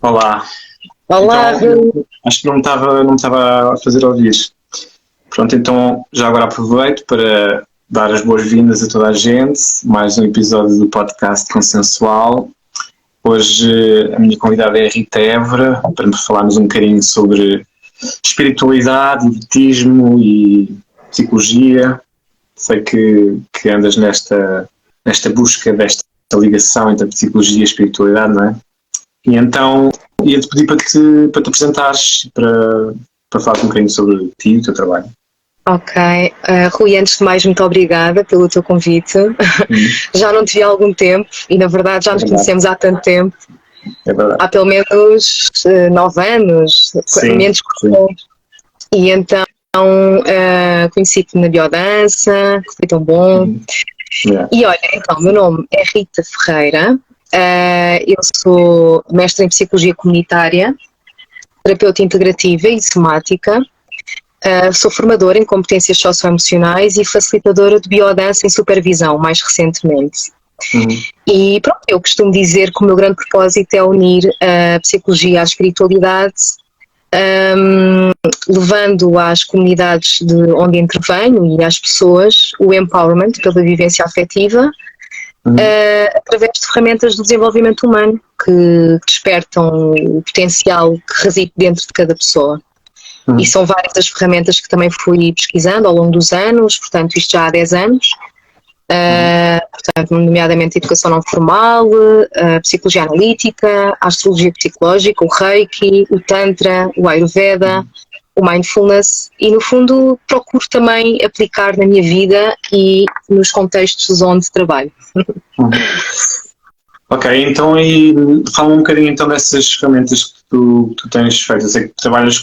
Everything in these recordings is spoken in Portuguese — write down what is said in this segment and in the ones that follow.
Olá. Olá, Então, acho que não me estava a fazer ouvir. Pronto, então já agora aproveito para dar as boas-vindas a toda a gente. Mais um episódio do podcast Consensual. Hoje a minha convidada é a Rita Évora, para me falarmos um bocadinho sobre espiritualidade, erotismo e psicologia. Sei que andas nesta busca desta ligação entre a psicologia e a espiritualidade, não é? E então ia-te pedir para te apresentares, para falar um bocadinho sobre ti e o teu trabalho. ok. Rui, antes de mais, muito obrigada pelo teu convite. Já não te vi há algum tempo e, na verdade, já nos conhecemos há tanto tempo. É verdade. Há pelo menos 9 anos, Sim, menos que sim. E então conheci-te na biodança, que foi tão bom. Yeah. E olha, então, meu nome é Rita Ferreira, eu sou mestre em Psicologia Comunitária, terapeuta integrativa e somática. Sou formadora em competências socioemocionais e facilitadora de biodança em supervisão, mais recentemente. E pronto, eu costumo dizer que o meu grande propósito é unir a psicologia à espiritualidade, levando às comunidades de onde intervenho e às pessoas o empowerment pela vivência afetiva, através de ferramentas do desenvolvimento humano que despertam o potencial que reside dentro de cada pessoa. E são várias as ferramentas que também fui pesquisando ao longo dos anos, portanto isto já há 10 anos, portanto, nomeadamente a educação não formal, a psicologia analítica, a astrologia psicológica, o reiki, o tantra, o ayurveda, o mindfulness e no fundo procuro também aplicar na minha vida e nos contextos onde trabalho. Ok, então e fala um bocadinho então dessas ferramentas que tu tens feito. Eu sei que trabalhas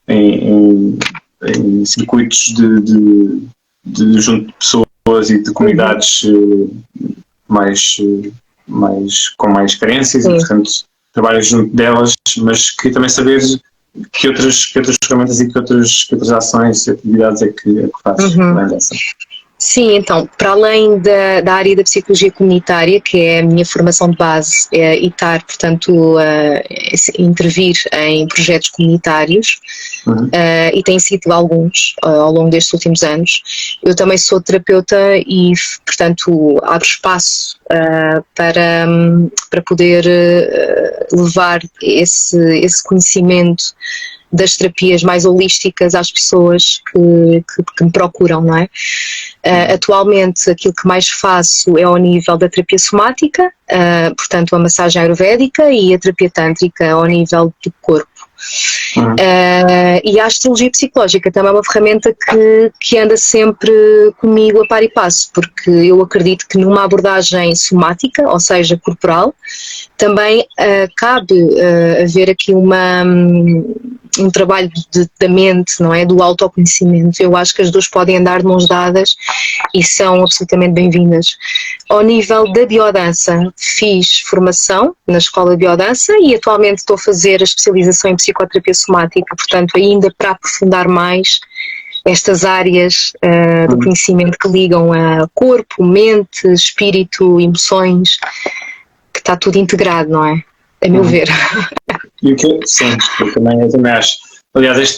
em circuitos de junto de pessoas e de comunidades com mais carências. Sim. E portanto trabalhas junto delas, mas queria também saber que outras ferramentas e que outras ações e atividades é que fazes além dessa. Sim, então, para além da área da psicologia comunitária, que é a minha formação de base, e estar, portanto, a intervir em projetos comunitários, e tem sido alguns ao longo destes últimos anos, eu também sou terapeuta e, portanto, abro espaço para poder levar esse conhecimento das terapias mais holísticas às pessoas que me procuram, não é? Atualmente aquilo que mais faço é ao nível da terapia somática, portanto a massagem ayurvédica e a terapia tântrica ao nível do corpo. E a astrologia psicológica também é uma ferramenta que anda sempre comigo a par e passo, porque eu acredito que numa abordagem somática, ou seja, corporal, também cabe haver aqui um trabalho da mente, não é? Do autoconhecimento. Eu acho que as duas podem andar de mãos dadas e são absolutamente bem-vindas. Ao nível da biodança, fiz formação na escola de biodança e atualmente estou a fazer a especialização em psicoterapia somática, portanto ainda para aprofundar mais estas áreas do conhecimento que ligam a corpo, mente, espírito, emoções, que está tudo integrado, não é? A meu ver. E o que sim, eu também acho. Aliás,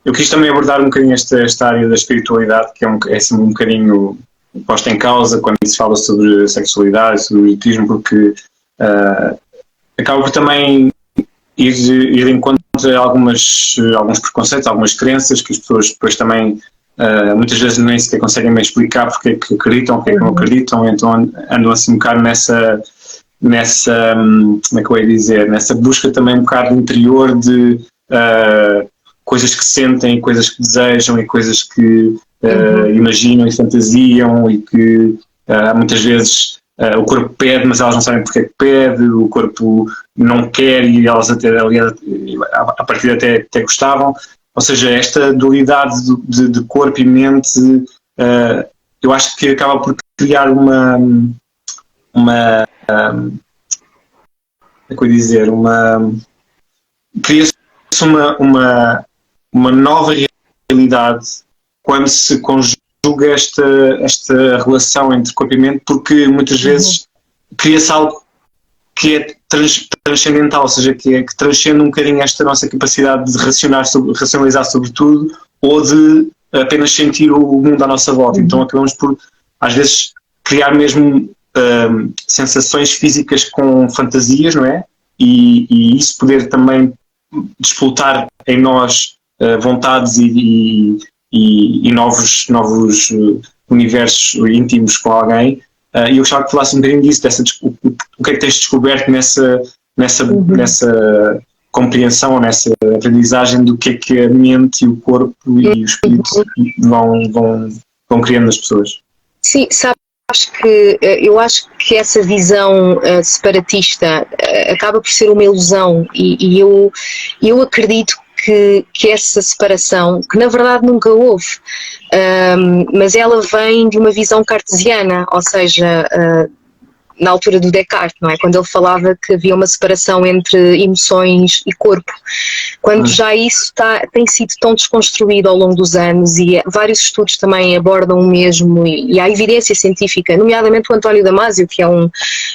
eu quis também abordar um bocadinho esta área da espiritualidade, que é assim um bocadinho posta em causa quando se fala sobre sexualidade, sobre o erotismo, porque acaba por também ir de encontro a alguns preconceitos, algumas crenças que as pessoas depois também muitas vezes nem sequer conseguem bem explicar porque é que acreditam, porque é que não acreditam, então andam assim um bocado nessa, como é que eu ia dizer, nessa busca também um bocado interior de coisas que sentem, coisas que desejam e coisas que imaginam e fantasiam e que muitas vezes o corpo pede, mas elas não sabem porque é que pede, o corpo não quer e elas até, aliás, a partir até gostavam. Ou seja, esta dualidade de corpo e mente, eu acho que acaba por criar cria-se uma nova realidade quando se conjuga esta relação entre corpo e mente, porque muitas vezes cria-se algo que é transcendental, ou seja, que transcende um bocadinho esta nossa capacidade de racionalizar sobre tudo, ou de apenas sentir o mundo à nossa volta. Então acabamos por, às vezes, criar mesmo sensações físicas com fantasias, não é? E isso poder também despoltar em nós vontades e novos universos íntimos com alguém. E eu gostava que falasse um bocadinho disso, o que é que tens descoberto nessa compreensão, nessa aprendizagem do que é a mente e o corpo e o espírito vão criando nas pessoas. Sim, eu acho que essa visão separatista acaba por ser uma ilusão e eu acredito que essa separação, que na verdade nunca houve, mas ela vem de uma visão cartesiana, ou seja, na altura do Descartes, não é? Quando ele falava que havia uma separação entre emoções e corpo, quando já isso tem sido tão desconstruído ao longo dos anos e vários estudos também abordam o mesmo e há evidência científica, nomeadamente o António Damasio, que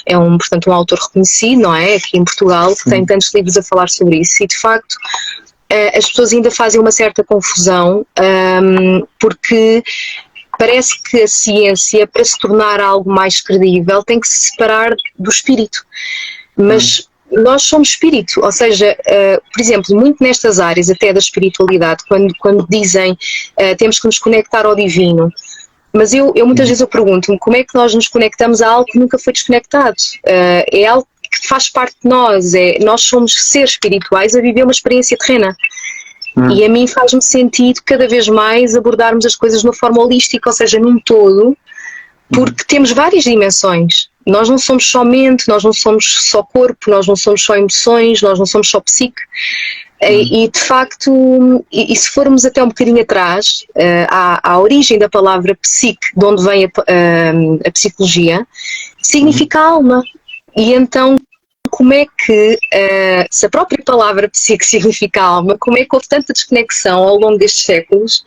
portanto, um autor reconhecido, não é? Aqui em Portugal, que tem tantos livros a falar sobre isso e de facto as pessoas ainda fazem uma certa confusão porque parece que a ciência, para se tornar algo mais credível, tem que se separar do espírito. Mas nós somos espírito, ou seja, por exemplo, muito nestas áreas, até da espiritualidade, quando dizem temos que nos conectar ao divino, mas eu muitas vezes eu pergunto-me como é que nós nos conectamos a algo que nunca foi desconectado. É algo que faz parte de nós, nós somos seres espirituais a viver uma experiência terrena. E a mim faz-me sentido cada vez mais abordarmos as coisas de uma forma holística, ou seja, num todo, porque temos várias dimensões. Nós não somos só mente, nós não somos só corpo, nós não somos só emoções, nós não somos só psique. E de facto, e se formos até um bocadinho atrás, à origem da palavra psique, de onde vem a psicologia, significa alma. E então, como é que, se a própria palavra psique significa alma, como é que houve tanta desconexão ao longo destes séculos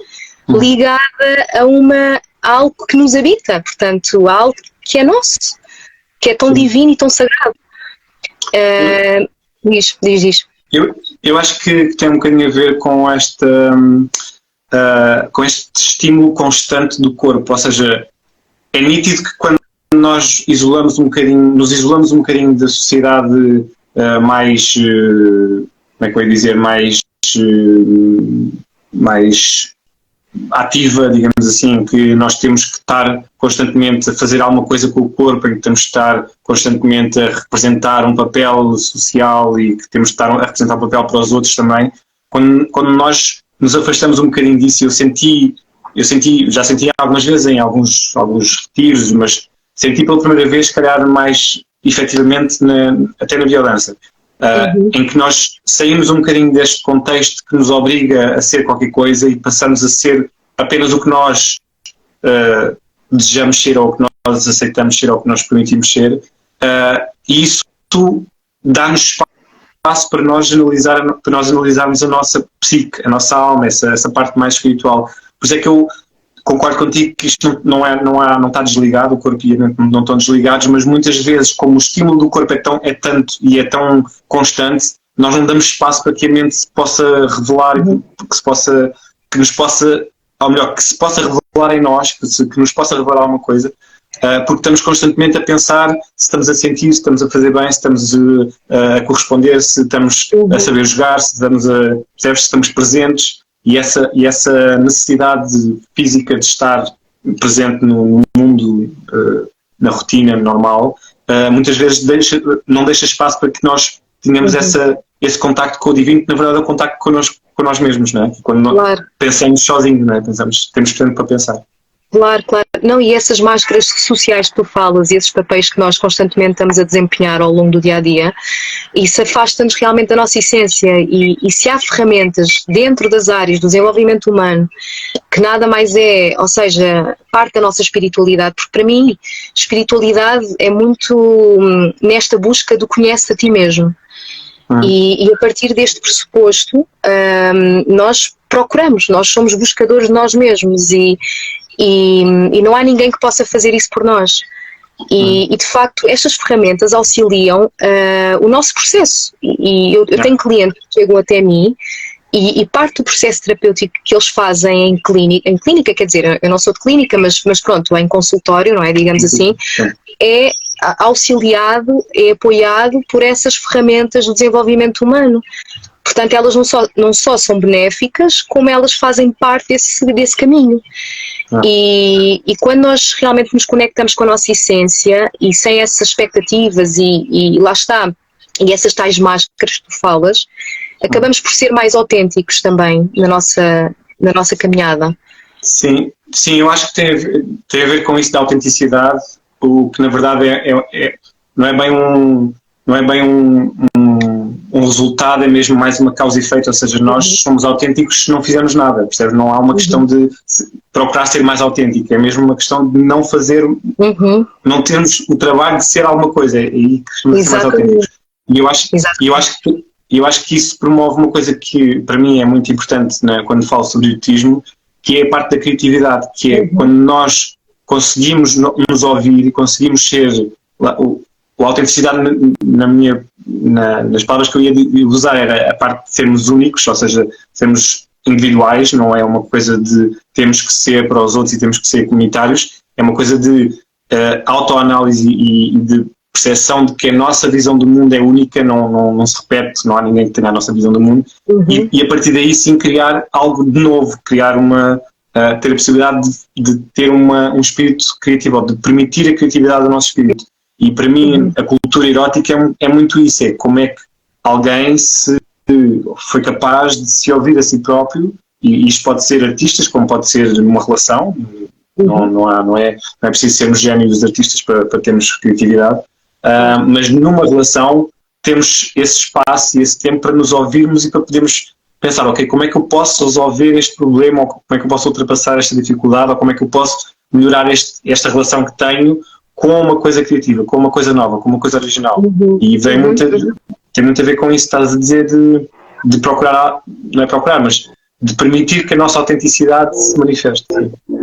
ligada a algo que nos habita, portanto, a algo que é nosso, que é tão divino e tão sagrado. Diz. Eu acho que tem um bocadinho a ver com este estímulo constante do corpo, ou seja, é nítido que quando nós nos isolamos um bocadinho da sociedade mais, como é que eu ia dizer, mais ativa, digamos assim, que nós temos que estar constantemente a fazer alguma coisa com o corpo, em que temos que estar constantemente a representar um papel social e que temos que estar a representar um papel para os outros também. Quando nós nos afastamos um bocadinho disso, já senti algumas vezes em alguns retiros, mas senti pela primeira vez, se calhar, mais efetivamente até na violência, em que nós saímos um bocadinho deste contexto que nos obriga a ser qualquer coisa e passamos a ser apenas o que nós desejamos ser, ou o que nós aceitamos ser, ou o que nós permitimos ser, e isso dá-nos espaço para nós analisarmos a nossa psique, a nossa alma, essa parte mais espiritual. Por isso é que eu concordo contigo que isto não está desligado, o corpo e a mente não estão desligados, mas muitas vezes, como o estímulo do corpo é tanto e é tão constante, nós não damos espaço para que a mente se possa revelar, que se possa revelar em nós, que nos possa revelar alguma coisa, porque estamos constantemente a pensar se estamos a sentir, se estamos a fazer bem, se estamos a corresponder, se estamos a saber jogar, se estamos presentes. E essa necessidade física de estar presente no mundo, na rotina normal, muitas vezes não deixa espaço para que nós tenhamos esse contacto com o divino, que na verdade é o contacto com nós mesmos, não é? Quando nós pensamos sozinhos, não é? Temos tempo para pensar. Claro. Não, e essas máscaras sociais que tu falas e esses papéis que nós constantemente estamos a desempenhar ao longo do dia-a-dia, isso afasta-nos realmente da nossa essência e se há ferramentas dentro das áreas do desenvolvimento humano que nada mais é, ou seja, parte da nossa espiritualidade, porque para mim espiritualidade é muito nesta busca do conhece a ti mesmo. E a partir deste pressuposto nós procuramos, nós somos buscadores de nós mesmos e não há ninguém que possa fazer isso por nós. E de facto estas ferramentas auxiliam o nosso processo. E eu tenho clientes que chegam até mim e parte do processo terapêutico que eles fazem em clínica, quer dizer, eu não sou de clínica, mas pronto, em consultório, não é, digamos assim, é auxiliado, é apoiado por essas ferramentas do desenvolvimento humano. Portanto, elas não só são benéficas, como elas fazem parte desse caminho. E quando nós realmente nos conectamos com a nossa essência e sem essas expectativas e lá está, e essas tais máscaras que tu falas, acabamos por ser mais autênticos também na nossa caminhada. Sim, eu acho que tem a ver com isso da autenticidade, o que na verdade não é bem um resultado, é mesmo mais uma causa e efeito, ou seja, nós somos autênticos se não fizermos nada, percebes? Não há uma questão de procurar ser mais autêntico, é mesmo uma questão de não fazer, não termos o trabalho de ser alguma coisa, é aí que costumamos ser mais autênticos. E eu acho que isso promove uma coisa que para mim é muito importante, né, quando falo sobre erotismo, que é a parte da criatividade, que é quando nós conseguimos nos ouvir e conseguimos ser a autenticidade nas palavras que eu ia usar era a parte de sermos únicos, ou seja, sermos individuais, não é uma coisa de temos que ser para os outros e temos que ser comunitários, é uma coisa de autoanálise e de percepção de que a nossa visão do mundo é única, não se repete, não há ninguém que tenha a nossa visão do mundo, e a partir daí sim criar algo de novo, criar ter a possibilidade de ter um espírito criativo, ou de permitir a criatividade do nosso espírito. E para mim a cultura erótica é muito isso, é como é que alguém foi capaz de se ouvir a si próprio, e isto pode ser artistas, como pode ser uma relação, não é preciso sermos génios artistas para termos criatividade, mas numa relação temos esse espaço e esse tempo para nos ouvirmos e para podermos pensar, ok, como é que eu posso resolver este problema, ou como é que eu posso ultrapassar esta dificuldade, ou como é que eu posso melhorar esta relação que tenho com uma coisa criativa, com uma coisa nova, com uma coisa original. E tem muito a ver com isso que estás a dizer de procurar, não é procurar, mas de permitir que a nossa autenticidade se manifeste.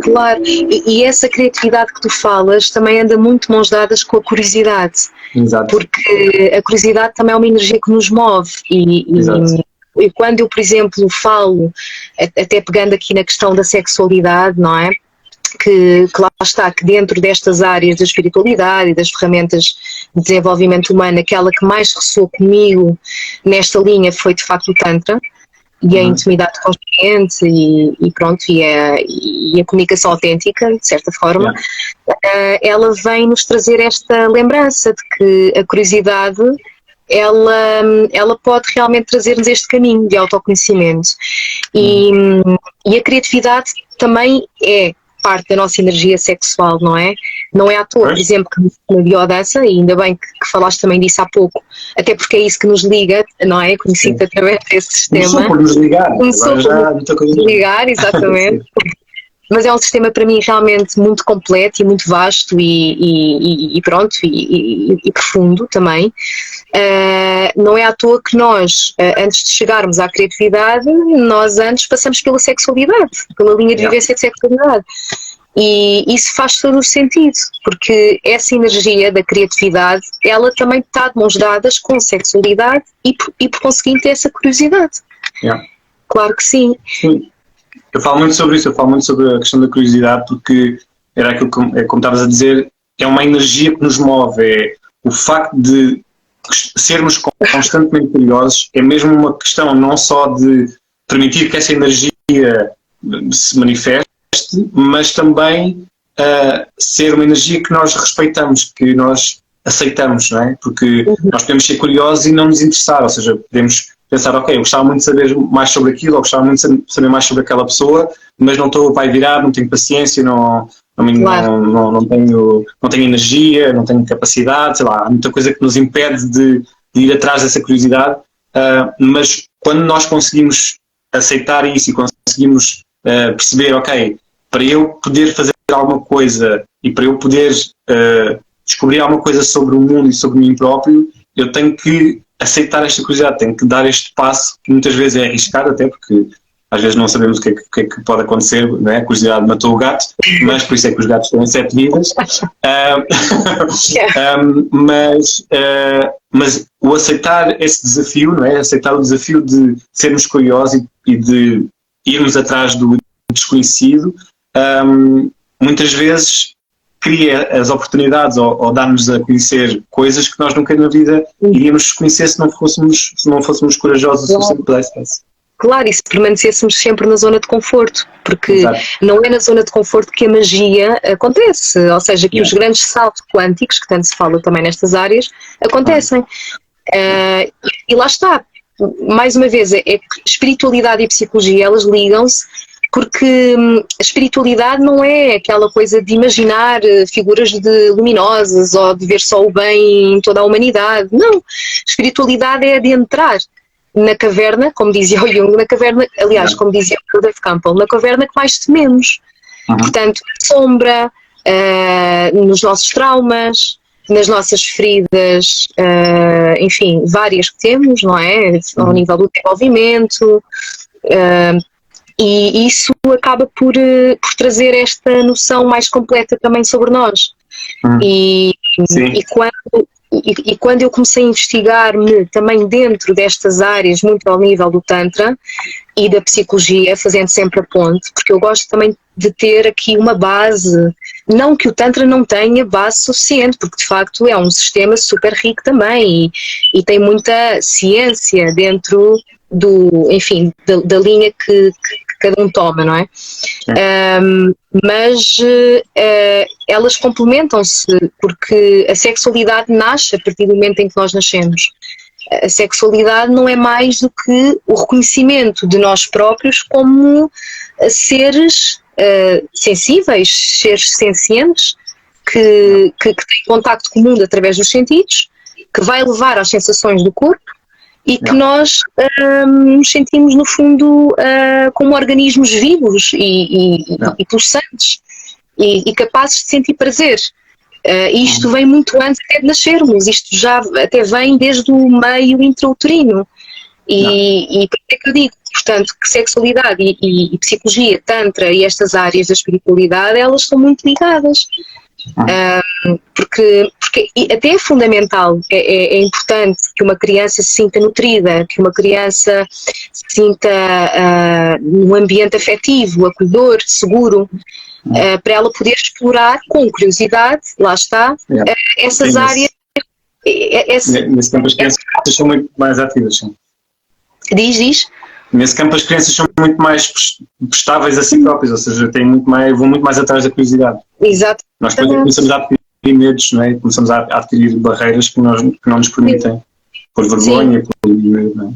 Claro, e essa criatividade que tu falas também anda muito mãos dadas com a curiosidade. Exato. Porque a curiosidade também é uma energia que nos move e quando eu, por exemplo, falo, até pegando aqui na questão da sexualidade, não é? Que lá está, que dentro destas áreas da espiritualidade e das ferramentas de desenvolvimento humano, aquela que mais ressoou comigo nesta linha foi de facto o Tantra e a intimidade consciente e pronto, e a comunicação autêntica, de certa forma. Ela vem nos trazer esta lembrança de que a curiosidade ela pode realmente trazer-nos este caminho de autoconhecimento e a criatividade também é parte da nossa energia sexual, não é? Não é à toa, por exemplo, que na biodança, e ainda bem que falaste também disso há pouco, até porque é isso que nos liga, não é? Conhecido através desse sistema. Começou por nos ligar. Começou por nos ligar, exatamente. Mas é um sistema para mim realmente muito completo e muito vasto e pronto, e profundo também. Não é à toa que nós, antes de chegarmos à criatividade, nós antes passamos pela sexualidade, pela linha de vivência de sexualidade. E isso faz todo o sentido, porque essa energia da criatividade, ela também está de mãos dadas com sexualidade e por conseguinte essa curiosidade. Claro que sim. Eu falo muito sobre isso, eu falo muito sobre a questão da curiosidade, porque era aquilo como estavas a dizer, é uma energia que nos move, é o facto de sermos constantemente curiosos, é mesmo uma questão não só de permitir que essa energia se manifeste, mas também ser uma energia que nós respeitamos, que nós aceitamos, não é? Porque nós podemos ser curiosos e não nos interessar, ou seja, podemos pensar, ok, eu gostava muito de saber mais sobre aquilo, ou gostava muito de saber mais sobre aquela pessoa, mas não estou para virar, não tenho paciência, não tenho energia, não tenho capacidade, sei lá, há muita coisa que nos impede de ir atrás dessa curiosidade, mas quando nós conseguimos aceitar isso e conseguimos perceber, ok, para eu poder fazer alguma coisa e para eu poder descobrir alguma coisa sobre o mundo e sobre mim próprio, eu tenho que aceitar esta curiosidade, tenho que dar este passo, que muitas vezes é arriscado até, porque às vezes não sabemos o que é que pode acontecer, não é? A curiosidade matou o gato, mas por isso é que os gatos têm 7 vidas. Mas o aceitar esse desafio, não é? Aceitar o desafio de sermos curiosos e de irmos atrás do desconhecido, muitas vezes cria as oportunidades ou dá-nos a conhecer coisas que nós nunca na vida iríamos conhecer se não fôssemos corajosos o suficiente para isso. Claro, e se permanecêssemos sempre na zona de conforto, porque Exato. não é na zona de conforto que a magia acontece, ou seja, que os grandes saltos quânticos, que tanto se fala também nestas áreas, acontecem. E lá está, mais uma vez, é que espiritualidade e psicologia, elas ligam-se, porque a espiritualidade não é aquela coisa de imaginar figuras luminosas ou de ver só o bem em toda a humanidade, não, espiritualidade é adentrar na caverna, como dizia o Jung, na caverna, aliás, como dizia o Dave Campbell, na caverna que mais tememos. Portanto, na sombra, nos nossos traumas, nas nossas feridas, enfim, várias que temos, não é? Ao nível do desenvolvimento, e isso acaba por trazer esta noção mais completa também sobre nós. E quando eu comecei a investigar-me também dentro destas áreas, muito ao nível do Tantra e da psicologia, fazendo sempre a ponte, porque eu gosto também de ter aqui uma base, não que o Tantra não tenha base suficiente, porque de facto é um sistema super rico também e tem muita ciência dentro enfim, da linha que cada um toma, não é? Mas elas complementam-se, porque a sexualidade nasce a partir do momento em que nós nascemos. A sexualidade não é mais do que o reconhecimento de nós próprios como seres sensíveis, seres sencientes, que têm contacto com o mundo através dos sentidos, que vai levar às sensações do corpo, e que nós nos sentimos, no fundo, como organismos vivos e pulsantes e capazes de sentir prazer. Isto vem muito antes até de nascermos, isto já até vem desde o meio intrauterino. E por isso é que eu digo, portanto, que sexualidade e psicologia, tantra e estas áreas da espiritualidade, elas estão muito ligadas. Porque até é fundamental, é importante que uma criança se sinta nutrida, que uma criança se sinta num ambiente afetivo, acolhedor, seguro, para ela poder explorar com curiosidade, lá está, essas áreas. Nesse campo as crianças são muito mais ativas, sim. Diz. Nesse campo as crianças são muito mais prestáveis a si próprias, ou seja, vão muito mais atrás da curiosidade. Exato. Nós depois começamos a adquirir medos, não é? Começamos a adquirir barreiras que não nos permitem, por vergonha, por medo, não é?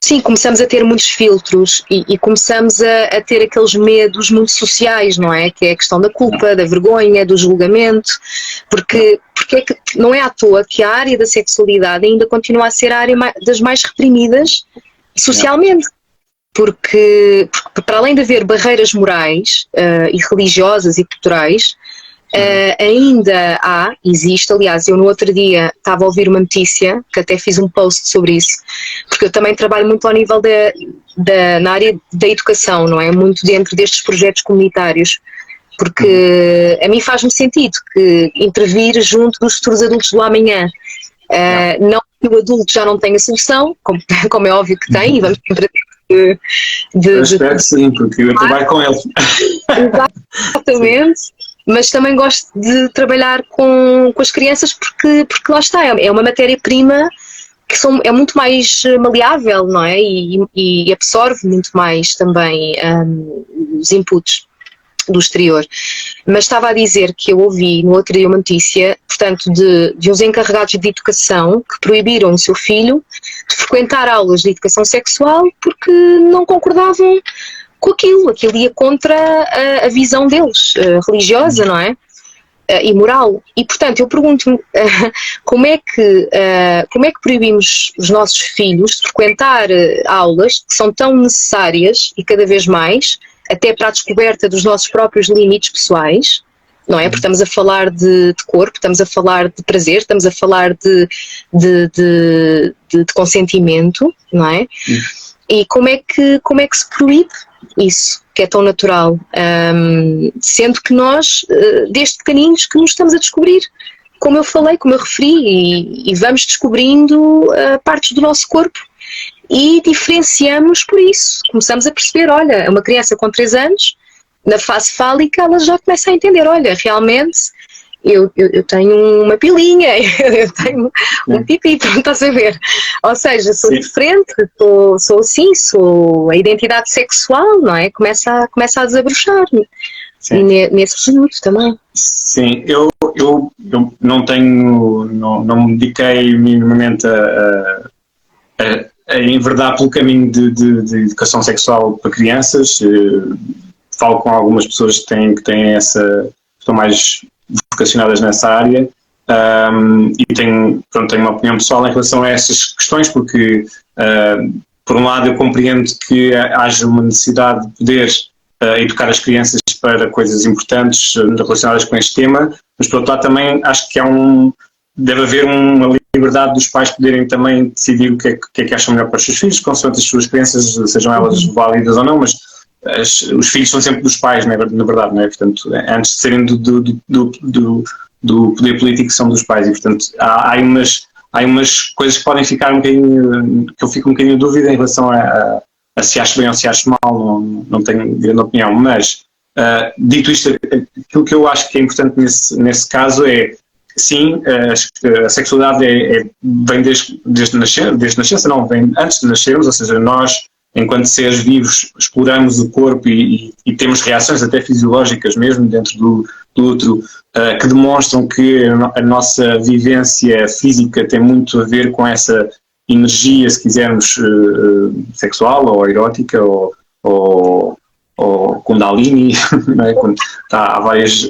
Sim, começamos a ter muitos filtros e começamos a ter aqueles medos muito sociais, não é? Que é a questão da culpa, da vergonha, do julgamento, porque é que não é à toa que a área da sexualidade ainda continua a ser a área das mais reprimidas socialmente. Porque para além de haver barreiras morais e religiosas e culturais, ainda existe, aliás, eu no outro dia estava a ouvir uma notícia, que até fiz um post sobre isso, porque eu também trabalho muito ao nível na área da educação, não é? Muito dentro destes projetos comunitários, porque a mim faz-me sentido que intervir junto dos futuros adultos do amanhã. Não que o adulto já não tenha solução, como é óbvio que tem, e vamos sempre eu espero que sim, porque eu trabalho com eles. Exatamente, mas também gosto de trabalhar com as crianças porque lá está, é uma matéria-prima que é muito mais maleável, não é? E absorve muito mais também os inputs do exterior. Mas estava a dizer que eu ouvi no outro dia uma notícia, portanto, de uns encarregados de educação que proibiram o seu filho de frequentar aulas de educação sexual porque não concordavam com aquilo ia contra a visão deles, religiosa, não é? E moral. E, portanto, eu pergunto-me como é que proibimos os nossos filhos de frequentar aulas que são tão necessárias e cada vez mais, até para a descoberta dos nossos próprios limites pessoais, não é? Porque estamos a falar de corpo, estamos a falar de prazer, estamos a falar de consentimento, não é? E como é que se proíbe isso, que é tão natural? Sendo que nós, desde pequeninos, que nos estamos a descobrir, como eu falei, como eu referi, e vamos descobrindo partes do nosso corpo e diferenciamos por isso. Começamos a perceber, olha, uma criança com 3 anos, na fase fálica, ela já começa a entender, olha, realmente eu tenho uma pilinha, eu tenho um pipi, estás a ver? Ou seja, sou diferente, sou assim, sou a identidade sexual, não é? Começa a desabrochar nesse minuto também. Sim, eu não me dediquei minimamente a enverdar pelo caminho de educação sexual para crianças. Falo com algumas pessoas que estão mais vocacionadas nessa área, e tenho uma opinião pessoal em relação a essas questões, porque por um lado eu compreendo que haja uma necessidade de poder educar as crianças para coisas importantes relacionadas com este tema, mas por outro lado também acho que deve haver uma liberdade dos pais poderem também decidir o que é que acham melhor para os seus filhos, consoante as suas crenças, sejam elas válidas ou não, mas os filhos são sempre dos pais, na verdade, não é? Portanto, antes de serem do poder político, são dos pais, e portanto há umas coisas que podem ficar um bocadinho, que eu fico um bocadinho em dúvida em relação a se acho bem ou se acho mal, não tenho grande opinião, mas dito isto, aquilo que eu acho que é importante nesse caso é, sim, a sexualidade vem desde nascença, não, vem antes de nascermos, ou seja, nós, enquanto seres vivos, exploramos o corpo e temos reações até fisiológicas mesmo dentro do útero, que demonstram que a nossa vivência física tem muito a ver com essa energia, se quisermos, sexual ou erótica ou Kundalini, não é? Há várias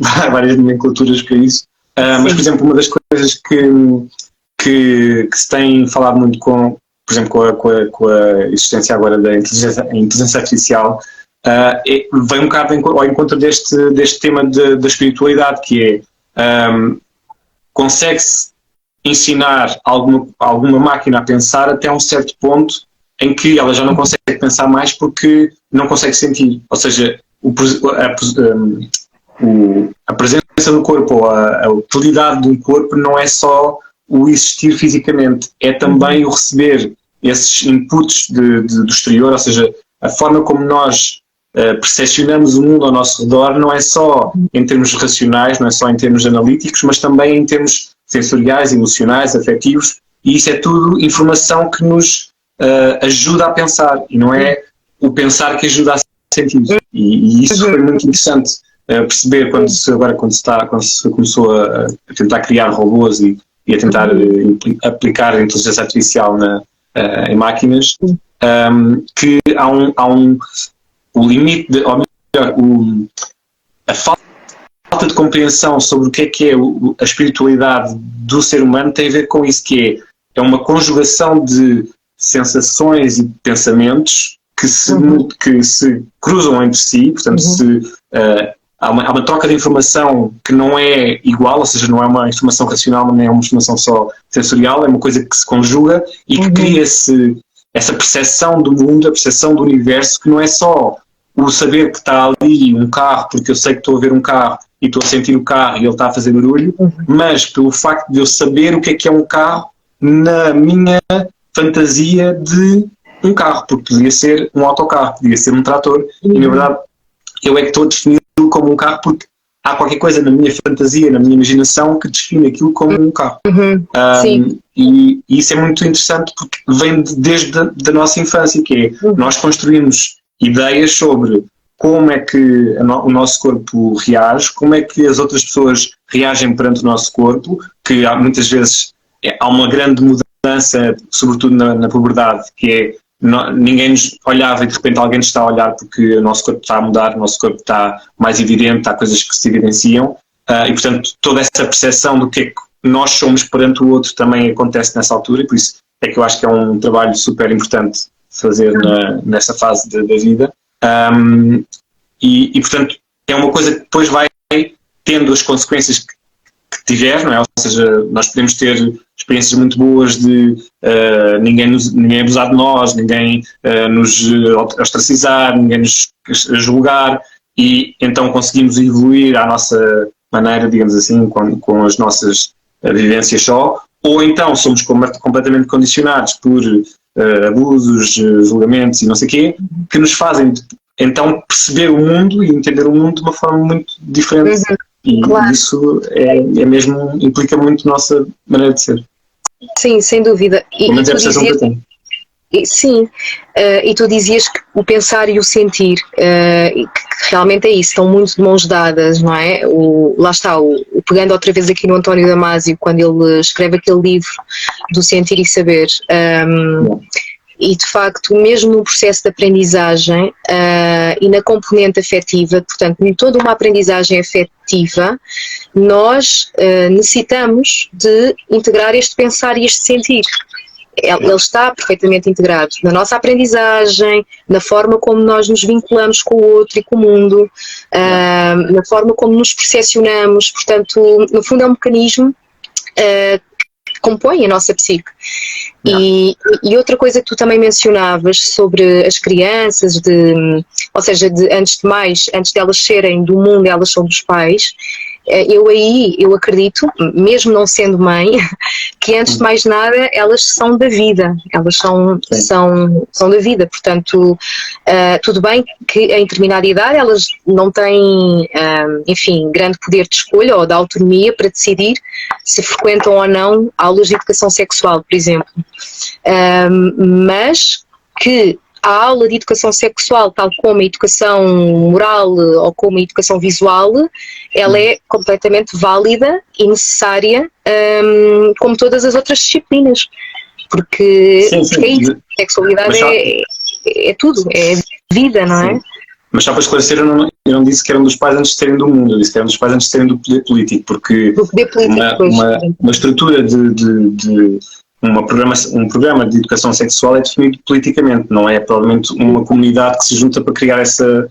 nomenclaturas para isso. Mas, por exemplo, uma das coisas que se tem falado muito por exemplo, com a existência agora da inteligência artificial, vem um bocado ao encontro deste tema da espiritualidade, que é, consegue-se ensinar alguma máquina a pensar até um certo ponto em que ela já não consegue pensar mais porque não consegue sentir. Ou seja, a presença do corpo ou a utilidade do corpo não é só o existir fisicamente, é também o receber esses inputs do exterior, ou seja, a forma como nós percepcionamos o mundo ao nosso redor não é só em termos racionais, não é só em termos analíticos, mas também em termos sensoriais, emocionais, afetivos, e isso é tudo informação que nos ajuda a pensar, e não é o pensar que ajuda a sentir. E isso foi muito interessante perceber quando se começou a tentar criar robôs e a tentar aplicar a inteligência artificial em máquinas, que há o limite, ou melhor, a falta de compreensão sobre o que é a espiritualidade do ser humano tem a ver com isso, que é uma conjugação de sensações e pensamentos que se cruzam entre si, portanto há uma troca de informação que não é igual, ou seja, não é uma informação racional, não é uma informação só sensorial, é uma coisa que se conjuga e que cria essa percepção do mundo, a percepção do universo, que não é só o saber que está ali um carro, porque eu sei que estou a ver um carro e estou a sentir o carro e ele está a fazer barulho, mas pelo facto de eu saber o que é um carro na minha fantasia de um carro, porque podia ser um autocarro, podia ser um trator, e na verdade eu é que estou a definir como um carro porque há qualquer coisa na minha fantasia, na minha imaginação que define aquilo como um carro. E isso é muito interessante porque vem desde a nossa infância, que é nós construímos ideias sobre como é que o nosso corpo reage, como é que as outras pessoas reagem perante o nosso corpo, que muitas vezes há uma grande mudança, sobretudo na puberdade, que é ninguém nos olhava e de repente alguém nos está a olhar porque o nosso corpo está a mudar, o nosso corpo está mais evidente, há coisas que se evidenciam, e portanto toda essa percepção do que é que nós somos perante o outro também acontece nessa altura, e por isso é que eu acho que é um trabalho super importante fazer nessa fase da vida, e portanto é uma coisa que depois vai tendo as consequências que tiver, não é? Ou seja, nós podemos ter experiências muito boas de ninguém abusar de nós, ninguém nos ostracizar, ninguém nos julgar, e então conseguimos evoluir à nossa maneira, digamos assim, com as nossas vivências só, ou então somos completamente condicionados por abusos, julgamentos e não sei o quê, que nos fazem então perceber o mundo e entender o mundo de uma forma muito diferente. E claro, isso mesmo implica muito a nossa maneira de ser. Sim, sem dúvida. Pelo menos é a percepção que eu tenho. Sim, e tu dizias que o pensar e o sentir, que realmente é isso, estão muito de mãos dadas, não é? Lá está, pegando outra vez aqui no António Damasio, quando ele escreve aquele livro do Sentir e Saber, e de facto, mesmo no processo de aprendizagem e na componente afetiva, portanto, em toda uma aprendizagem afetiva, nós necessitamos de integrar este pensar e este sentir. Ele está perfeitamente integrado na nossa aprendizagem, na forma como nós nos vinculamos com o outro e com o mundo, na forma como nos percepcionamos. Portanto, no fundo é um mecanismo que compõe a nossa psique. E outra coisa que tu também mencionavas sobre as crianças, ou seja, antes de mais, antes de elas serem do mundo, elas são dos pais. Eu acredito, mesmo não sendo mãe, que antes de mais nada elas são da vida, elas são da vida, portanto, tudo bem que em determinada idade elas não têm, enfim, grande poder de escolha ou de autonomia para decidir se frequentam ou não aulas de educação sexual, por exemplo, mas que a aula de educação sexual, tal como a educação moral ou como a educação visual, ela é completamente válida e necessária, como todas as outras disciplinas, porque é isso, a sexualidade é tudo, é vida, não é? Mas só para esclarecer, eu não disse que eram dos pais antes de serem do mundo, eu disse que eram dos pais antes de serem do poder político, porque uma estrutura de um programa de educação sexual é definido politicamente, não é provavelmente uma comunidade que se junta para criar essa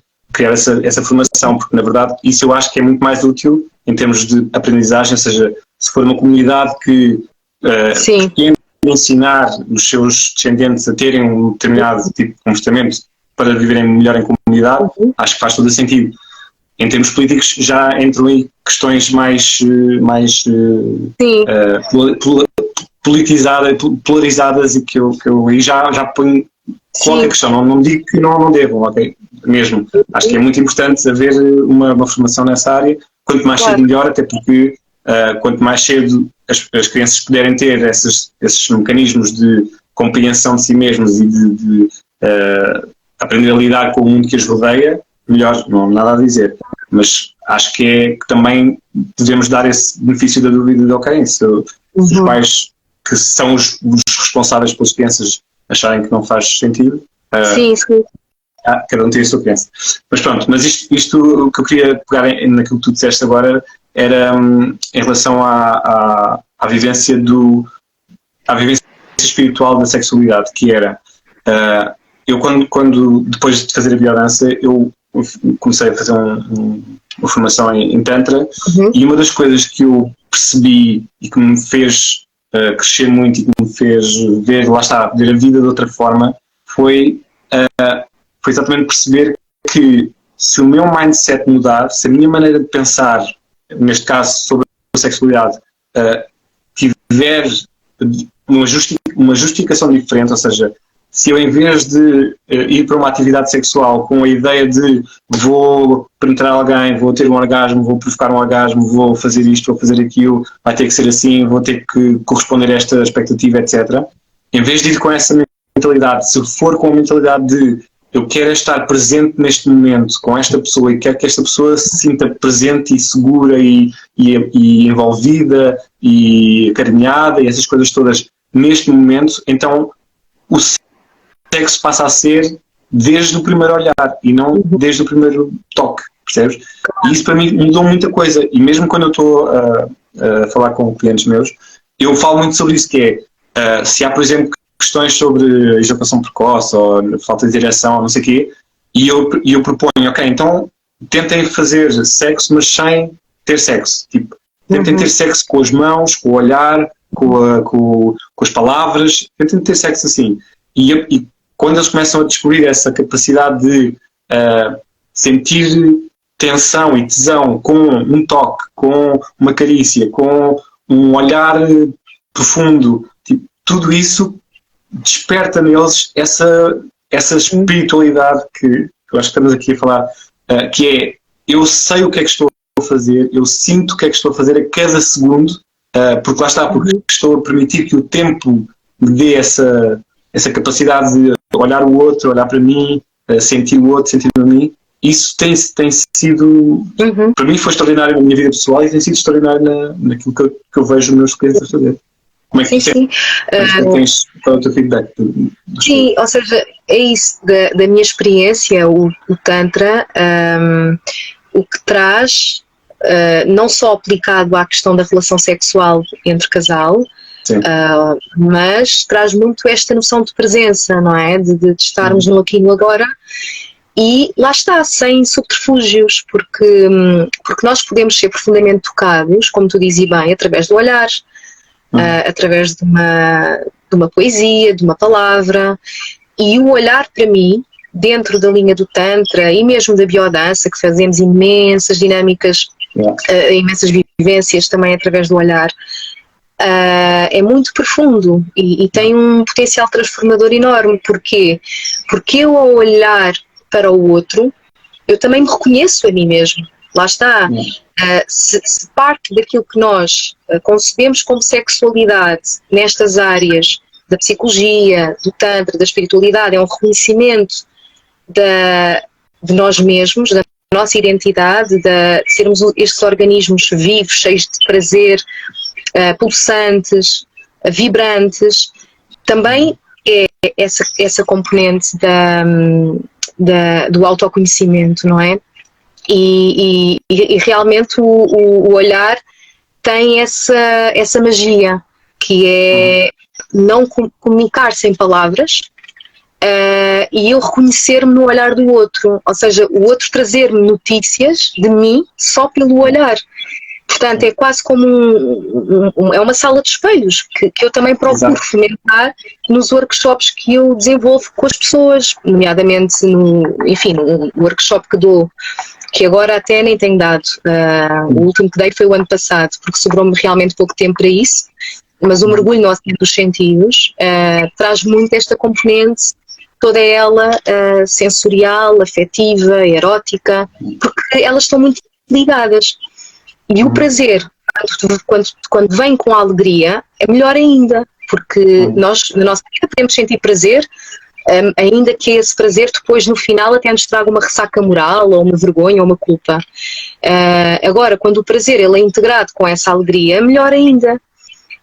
formação, porque na verdade isso eu acho que é muito mais útil em termos de aprendizagem, ou seja, se for uma comunidade que pretende ensinar os seus descendentes a terem um determinado tipo de comportamento para viverem melhor em comunidade, acho que faz todo o sentido. Em termos políticos já entram aí questões mais polarizadas e que eu aí já ponho qualquer questão, não digo que não devam, ok? Mesmo, acho que é muito importante haver uma formação nessa área, quanto mais cedo melhor, até porque quanto mais cedo as crianças puderem ter esses mecanismos de compreensão de si mesmos e de aprender a lidar com o mundo que as rodeia, melhor, não há nada a dizer, mas acho que também devemos dar esse benefício da dúvida de ok, se os pais que são os responsáveis pelas crianças acharem que não faz sentido. Cada um tem a sua crença. Mas pronto, mas isto que eu queria pegar naquilo que tu disseste agora era em relação à vivência espiritual da sexualidade, que era eu quando depois de fazer a biodança eu comecei a fazer uma formação em Tantra, e uma das coisas que eu percebi e que me fez crescer muito e que me fez ver a vida de outra forma foi exatamente perceber que se o meu mindset mudar, se a minha maneira de pensar, neste caso sobre a sexualidade, tiver uma justificação diferente, ou seja, se eu em vez de ir para uma atividade sexual com a ideia de vou penetrar alguém, vou ter um orgasmo, vou provocar um orgasmo, vou fazer isto, vou fazer aquilo, vai ter que ser assim, vou ter que corresponder a esta expectativa, etc. Em vez de ir com essa mentalidade, se for com a mentalidade de eu quero estar presente neste momento com esta pessoa e quero que esta pessoa se sinta presente e segura e envolvida e acarinhada e essas coisas todas neste momento, então o sexo passa a ser desde o primeiro olhar e não desde o primeiro toque, percebes? E isso para mim mudou muita coisa, e mesmo quando eu estou a falar com clientes meus, eu falo muito sobre isso, que é, se há, por exemplo, questões sobre ejaculação precoce ou falta de direção ou não sei o quê, e eu proponho, ok, então tentem fazer sexo, mas sem ter sexo. Tipo, tentem ter sexo com as mãos, com o olhar, com as palavras, tentem ter sexo assim. E quando eles começam a descobrir essa capacidade de sentir tensão e tesão com um toque, com uma carícia, com um olhar profundo, tipo, tudo isso desperta neles essa espiritualidade que eu acho que estamos aqui a falar, que é, eu sei o que é que estou a fazer, eu sinto o que é que estou a fazer a cada segundo, porque lá está, porque estou a permitir que o tempo me dê essa capacidade de olhar o outro, olhar para mim, sentir o outro, sentir a mim. Isso tem sido, para mim foi extraordinário na minha vida pessoal e tem sido extraordinário naquilo que eu vejo os meus clientes a fazer. Como é que tens, qual é o teu feedback? Sim, ou seja, é isso, da minha experiência, o Tantra, o que traz, não só aplicado à questão da relação sexual entre casal, mas traz muito esta noção de presença, não é? De estarmos no aqui e no agora. E lá está, sem subterfúgios, porque nós podemos ser profundamente tocados, como tu dizes bem, através do olhar, através de uma poesia, de uma palavra. E o olhar, para mim, dentro da linha do Tantra e mesmo da biodança, que fazemos imensas dinâmicas, imensas vivências também através do olhar, é muito profundo e tem um potencial transformador enorme. Porquê? Porque eu, ao olhar para o outro, eu também me reconheço a mim mesmo. Lá está. Se parte daquilo que nós concebemos como sexualidade nestas áreas da psicologia, do Tantra, da espiritualidade, é um reconhecimento de nós mesmos, da nossa identidade, de sermos estes organismos vivos, cheios de prazer, pulsantes, vibrantes, também é essa componente do autoconhecimento, não é? E realmente o olhar tem essa magia, que é não comunicar sem palavras, e eu reconhecer-me no olhar do outro, ou seja, o outro trazer-me notícias de mim só pelo olhar. Portanto, é quase como é uma sala de espelhos que eu também procuro fomentar nos workshops que eu desenvolvo com as pessoas, nomeadamente no workshop que dou, que agora até nem tenho dado. O último que dei foi o ano passado, porque sobrou-me realmente pouco tempo para isso, mas o mergulho no oceano dos sentidos traz muito esta componente, toda ela sensorial, afetiva, erótica, porque elas estão muito ligadas. E o prazer, quando vem com a alegria, é melhor ainda, porque nós, na nossa vida, podemos sentir prazer, ainda que esse prazer depois, no final, até nos traga uma ressaca moral, ou uma vergonha, ou uma culpa. Agora, quando o prazer ele é integrado com essa alegria, é melhor ainda.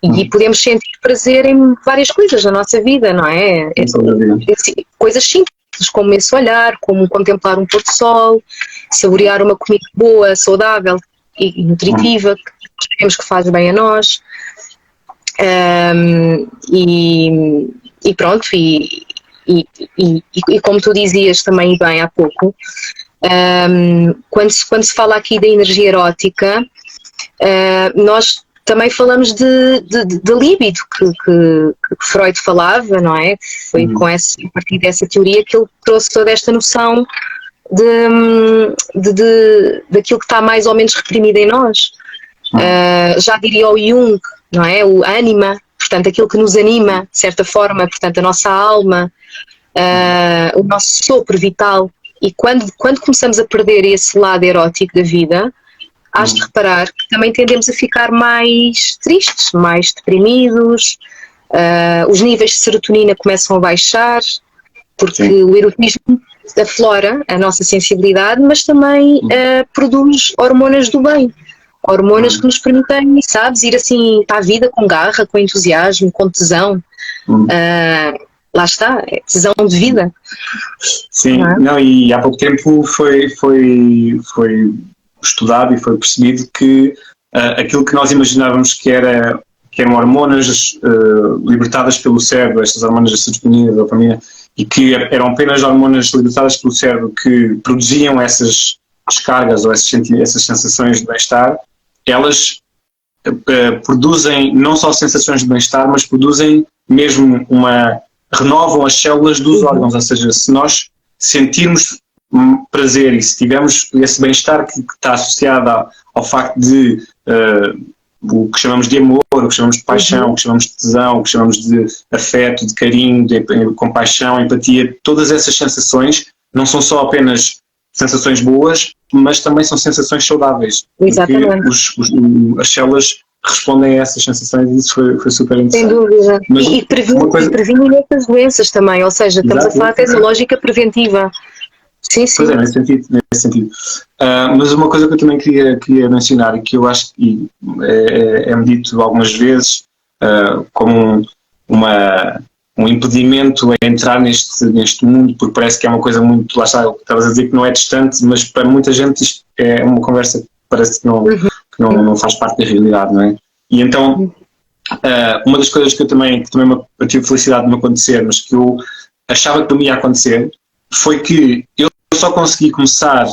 E podemos sentir prazer em várias coisas na nossa vida, não é? Coisas simples, como esse olhar, como contemplar um pôr-do-sol, saborear uma comida boa, saudável e nutritiva, que sabemos que faz bem a nós. E pronto, e como tu dizias também bem há pouco, quando se fala aqui da energia erótica, nós também falamos de líbido, que Freud falava, não é? Foi a partir dessa teoria que ele trouxe toda esta noção daquilo que está mais ou menos reprimido em nós. Já diria o Jung, não é? O ânima, portanto, aquilo que nos anima, de certa forma, portanto, a nossa alma, o nosso sopro vital. E quando começamos a perder esse lado erótico da vida, hás de reparar que também tendemos a ficar mais tristes, mais deprimidos, os níveis de serotonina começam a baixar, porque o erotismo aflora a nossa sensibilidade, mas também produz hormonas do bem, hormonas que nos permitem, sabes, ir assim para a vida com garra, com entusiasmo, com tesão. Lá está, é tesão de vida. Sim, não, e há pouco tempo foi estudado e foi percebido que aquilo que nós imaginávamos que eram hormonas libertadas pelo cérebro, estas hormonas da serotonina, da dopamina, e que eram apenas hormonas libertadas pelo cérebro que produziam essas descargas ou essas sensações de bem-estar, elas produzem não só sensações de bem-estar, mas produzem mesmo renovam as células dos órgãos, ou seja, se nós sentirmos prazer e se tivermos esse bem-estar que está associado ao facto de o que chamamos de amor, o que chamamos de paixão, o que chamamos de tesão, o que chamamos de afeto, de carinho, de compaixão, empatia, todas essas sensações não são só apenas sensações boas, mas também são sensações saudáveis. Exatamente. As células respondem a essas sensações e isso foi super interessante. Sem dúvida. E previne essas doenças também, ou seja, estamos a falar até da lógica preventiva. Sim, sim. Pois é, nesse sentido. Mas uma coisa que eu também queria mencionar e que eu acho que é-me dito algumas vezes como um impedimento a entrar neste mundo, porque parece que é uma coisa muito, lá está, estavas a dizer que não é distante, mas para muita gente isto é uma conversa que parece que não faz parte da realidade, não é? E então, uma das coisas que eu tive felicidade de me acontecer, mas que eu achava que não ia acontecer, foi que eu só consegui começar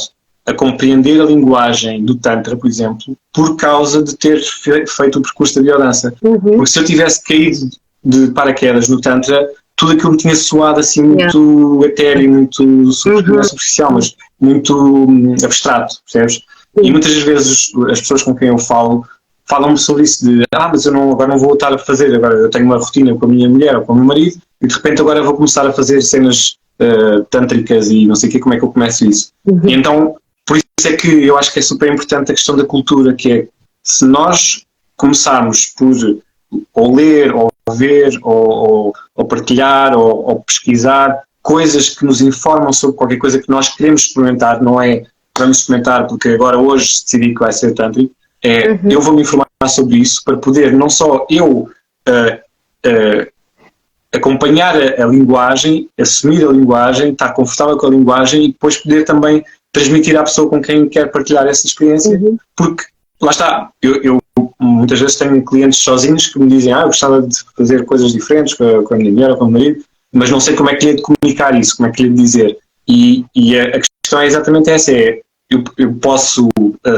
a compreender a linguagem do Tantra, por exemplo, por causa de ter feito o percurso da biodança. Porque se eu tivesse caído de paraquedas no Tantra, tudo aquilo me tinha soado assim muito etéreo, muito superficial, mas muito abstrato, percebes? E muitas vezes as pessoas com quem eu falam-me sobre isso de mas eu agora não vou estar a fazer, agora eu tenho uma rotina com a minha mulher ou com o meu marido e de repente agora vou começar a fazer cenas tântricas e não sei o quê, como é que eu começo isso? E então, por isso é que eu acho que é super importante a questão da cultura, que é, se nós começarmos por ou ler, ou ver, ou partilhar, ou pesquisar coisas que nos informam sobre qualquer coisa que nós queremos experimentar, não é vamos experimentar porque agora hoje decidi que vai ser tântrico, eu vou me informar sobre isso para poder não só eu acompanhar a linguagem, assumir a linguagem, estar confortável com a linguagem e depois poder também transmitir à pessoa com quem quer partilhar essa experiência, porque lá está, eu muitas vezes tenho clientes sozinhos que me dizem eu gostava de fazer coisas diferentes com a minha mulher ou com o meu marido, mas não sei como é que lhe é de comunicar isso, como é que lhe é de dizer. E a questão é exatamente essa, eu posso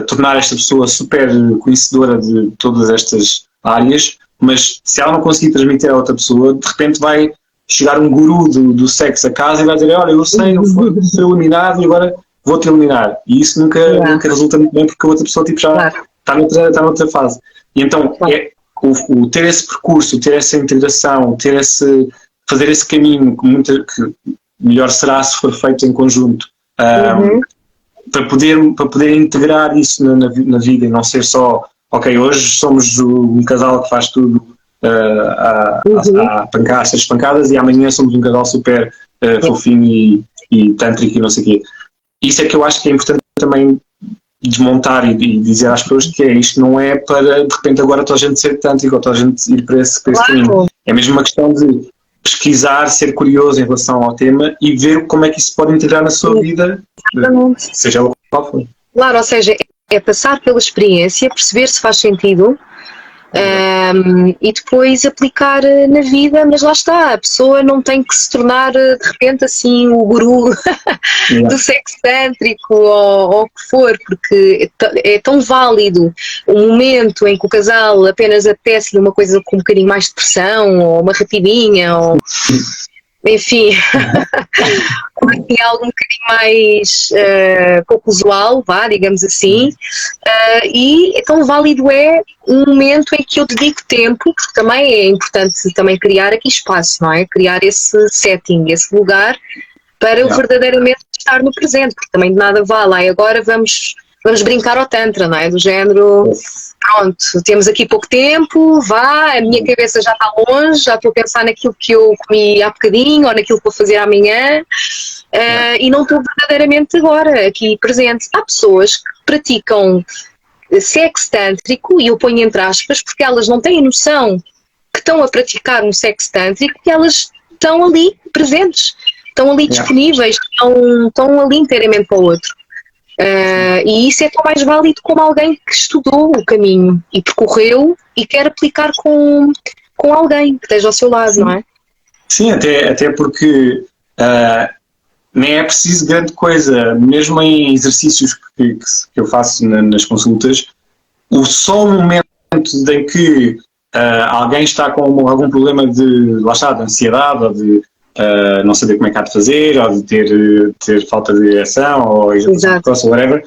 tornar esta pessoa super conhecedora de todas estas áreas, mas se ela não conseguir transmitir a outra pessoa, de repente vai chegar um guru do sexo a casa e vai dizer, olha, eu sei, eu fui eliminado e agora vou-te eliminar. E isso nunca resulta muito bem porque a outra pessoa já está noutra fase. E então, o ter esse percurso, ter essa integração, fazer esse caminho, que melhor será se for feito em conjunto, para poder integrar isso na vida e não ser só, ok, hoje somos um casal que faz tudo a pancar, seis pancadas e amanhã somos um casal super fofinho e tântrico e não sei o quê. Isso é que eu acho que é importante também desmontar e dizer às pessoas que isto não é para de repente agora toda a gente ser tântrico ou toda a gente ir para esse caminho. É mesmo uma questão de pesquisar, ser curioso em relação ao tema e ver como é que isso pode integrar na sua vida, seja ela qual for. Claro, ou seja, é passar pela experiência, perceber se faz sentido e depois aplicar na vida, mas lá está, a pessoa não tem que se tornar de repente assim o guru do sexo tântrico ou o que for, porque é tão válido o momento em que o casal apenas apetece-lhe uma coisa com um bocadinho mais de pressão ou uma rapidinha ou enfim, algo um bocadinho mais pouco usual, digamos assim, e tão válido é um momento em que eu dedico tempo, porque também é importante também criar aqui espaço, não é? Criar esse setting, esse lugar para eu verdadeiramente estar no presente, porque também de nada vale, agora vamos brincar ao tantra, não é? Do género, pronto, temos aqui pouco tempo, a minha cabeça já está longe, já estou a pensar naquilo que eu comi há bocadinho ou naquilo que vou fazer amanhã e não estou verdadeiramente agora aqui presente. Há pessoas que praticam sexo tântrico, e eu ponho entre aspas, porque elas não têm noção que estão a praticar um sexo tântrico e elas estão ali presentes, estão ali disponíveis, estão ali inteiramente para o outro. E isso é tão mais válido como alguém que estudou o caminho e percorreu e quer aplicar com alguém que esteja ao seu lado, não é? Sim, até porque nem é preciso grande coisa, mesmo em exercícios que eu faço nas consultas, só o momento momento em que alguém está com algum problema de, lá está, de ansiedade, ou de não saber como é que há de fazer, ou de ter falta de direção, ou ejaculação precoce, ou whatever,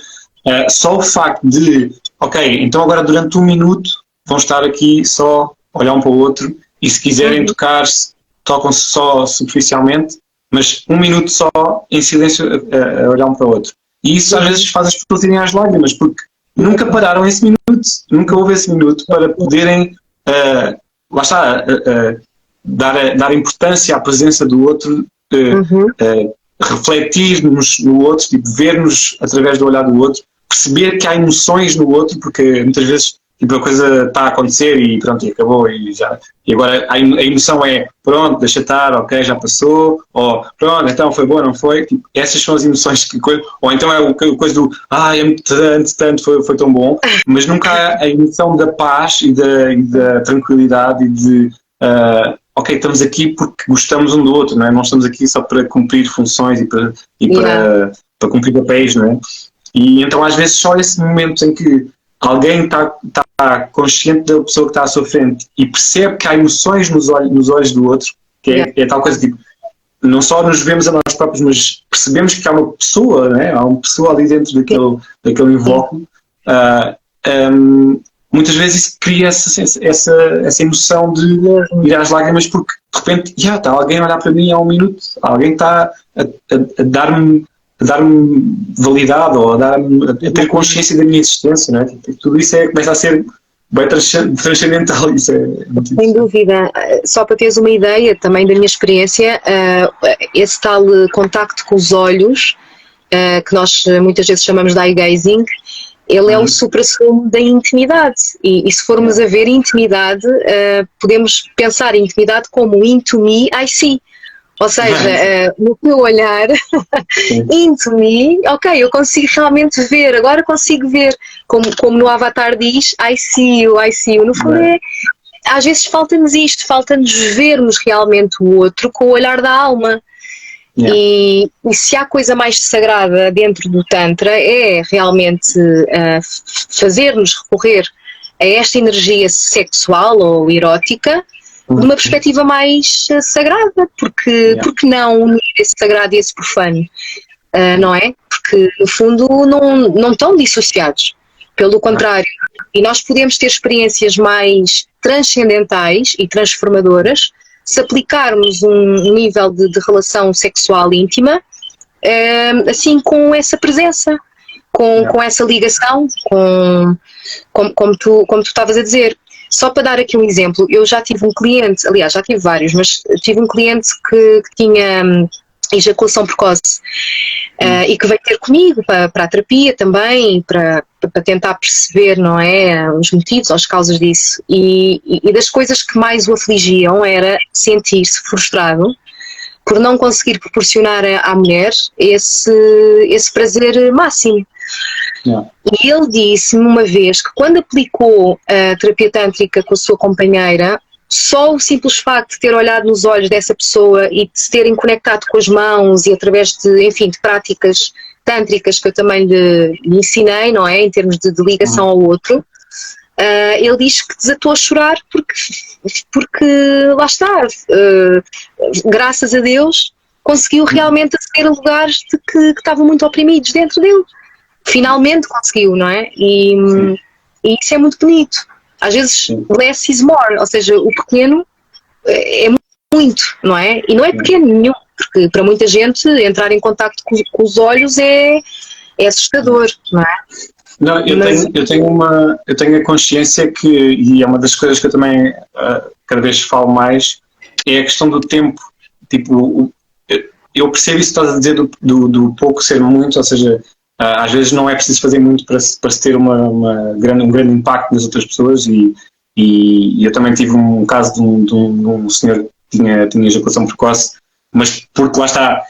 só o facto de, ok, então agora durante 1 minuto vão estar aqui só a olhar um para o outro, e se quiserem tocar-se, tocam-se só superficialmente, mas 1 minuto só em silêncio a olhar um para o outro. E isso às vezes faz as pessoas irem às lágrimas, porque nunca pararam esse minuto, nunca houve esse minuto para poderem, lá está, dar importância à presença do outro, refletir-nos no outro, tipo, ver-nos através do olhar do outro, perceber que há emoções no outro, porque muitas vezes tipo, a coisa está a acontecer e pronto, e acabou, e agora a emoção é pronto, deixa estar, ok, já passou, ou pronto, então foi bom, não foi, tipo, essas são as emoções que, ou então é o coisa do é muito tanto, foi tão bom, mas nunca há a emoção da paz e da tranquilidade e de ok, estamos aqui porque gostamos um do outro, não é? Não estamos aqui só para cumprir funções e para cumprir papéis, não é? E então às vezes só esse momento em que alguém está consciente da pessoa que está à sua frente e percebe que há emoções nos olhos do outro, que é tal coisa tipo, não só nos vemos a nós próprios, mas percebemos que há uma pessoa, né? Há uma pessoa ali dentro daquele invólucro. Muitas vezes isso cria essa emoção de ir às lágrimas, porque de repente está alguém a olhar para mim há 1 minuto, alguém está a dar-me validade, ou a ter consciência da minha existência, não é? Tudo isso começa a ser bem transcendental. Isso sem dúvida. Só para teres uma ideia também da minha experiência, esse tal contacto com os olhos, que nós muitas vezes chamamos de eye gazing, ele é o supra-sumo da intimidade, e se formos a ver intimidade, podemos pensar em intimidade como into me, I see. Ou seja, no meu olhar, into me, ok, eu consigo realmente ver, agora consigo ver, como no Avatar diz, I see you. No fundo às vezes falta-nos isto, falta-nos vermos realmente o outro com o olhar da alma. E se há coisa mais sagrada dentro do Tantra é realmente fazer-nos recorrer a esta energia sexual ou erótica de uma perspectiva mais sagrada, porque não unir esse sagrado e esse profano, não é? Porque no fundo não estão dissociados, pelo contrário, e nós podemos ter experiências mais transcendentais e transformadoras se aplicarmos um nível de relação sexual íntima, assim, com essa presença, com essa ligação, como tu estavas a dizer. Só para dar aqui um exemplo, eu já tive um cliente, aliás, já tive vários, mas tive um cliente que tinha ejaculação precoce e que veio ter comigo para a terapia também, para tentar perceber, não é, os motivos, as causas disso. E das coisas que mais o afligiam era sentir-se frustrado por não conseguir proporcionar à mulher esse prazer máximo. E ele disse-me uma vez que quando aplicou a terapia tântrica com a sua companheira, só o simples facto de ter olhado nos olhos dessa pessoa e de se terem conectado com as mãos e através de de práticas que eu também lhe ensinei, não é, em termos de ligação ao outro, ele diz que desatou a chorar porque lá está, graças a Deus conseguiu realmente aceder a lugares que estavam muito oprimidos dentro dele. Finalmente conseguiu, não é? E isso é muito bonito. Às vezes less is more, ou seja, o pequeno é muito, não é? E não é pequeno nenhum, porque para muita gente entrar em contacto com os olhos é assustador, não é? Não, eu tenho a consciência que, e é uma das coisas que eu também cada vez falo mais, é a questão do tempo. Tipo, eu percebo isso que estás a dizer do pouco ser muito, ou seja, às vezes não é preciso fazer muito para se ter um grande impacto nas outras pessoas, e eu também tive um caso de um senhor que tinha ejaculação precoce, mas porque lá está,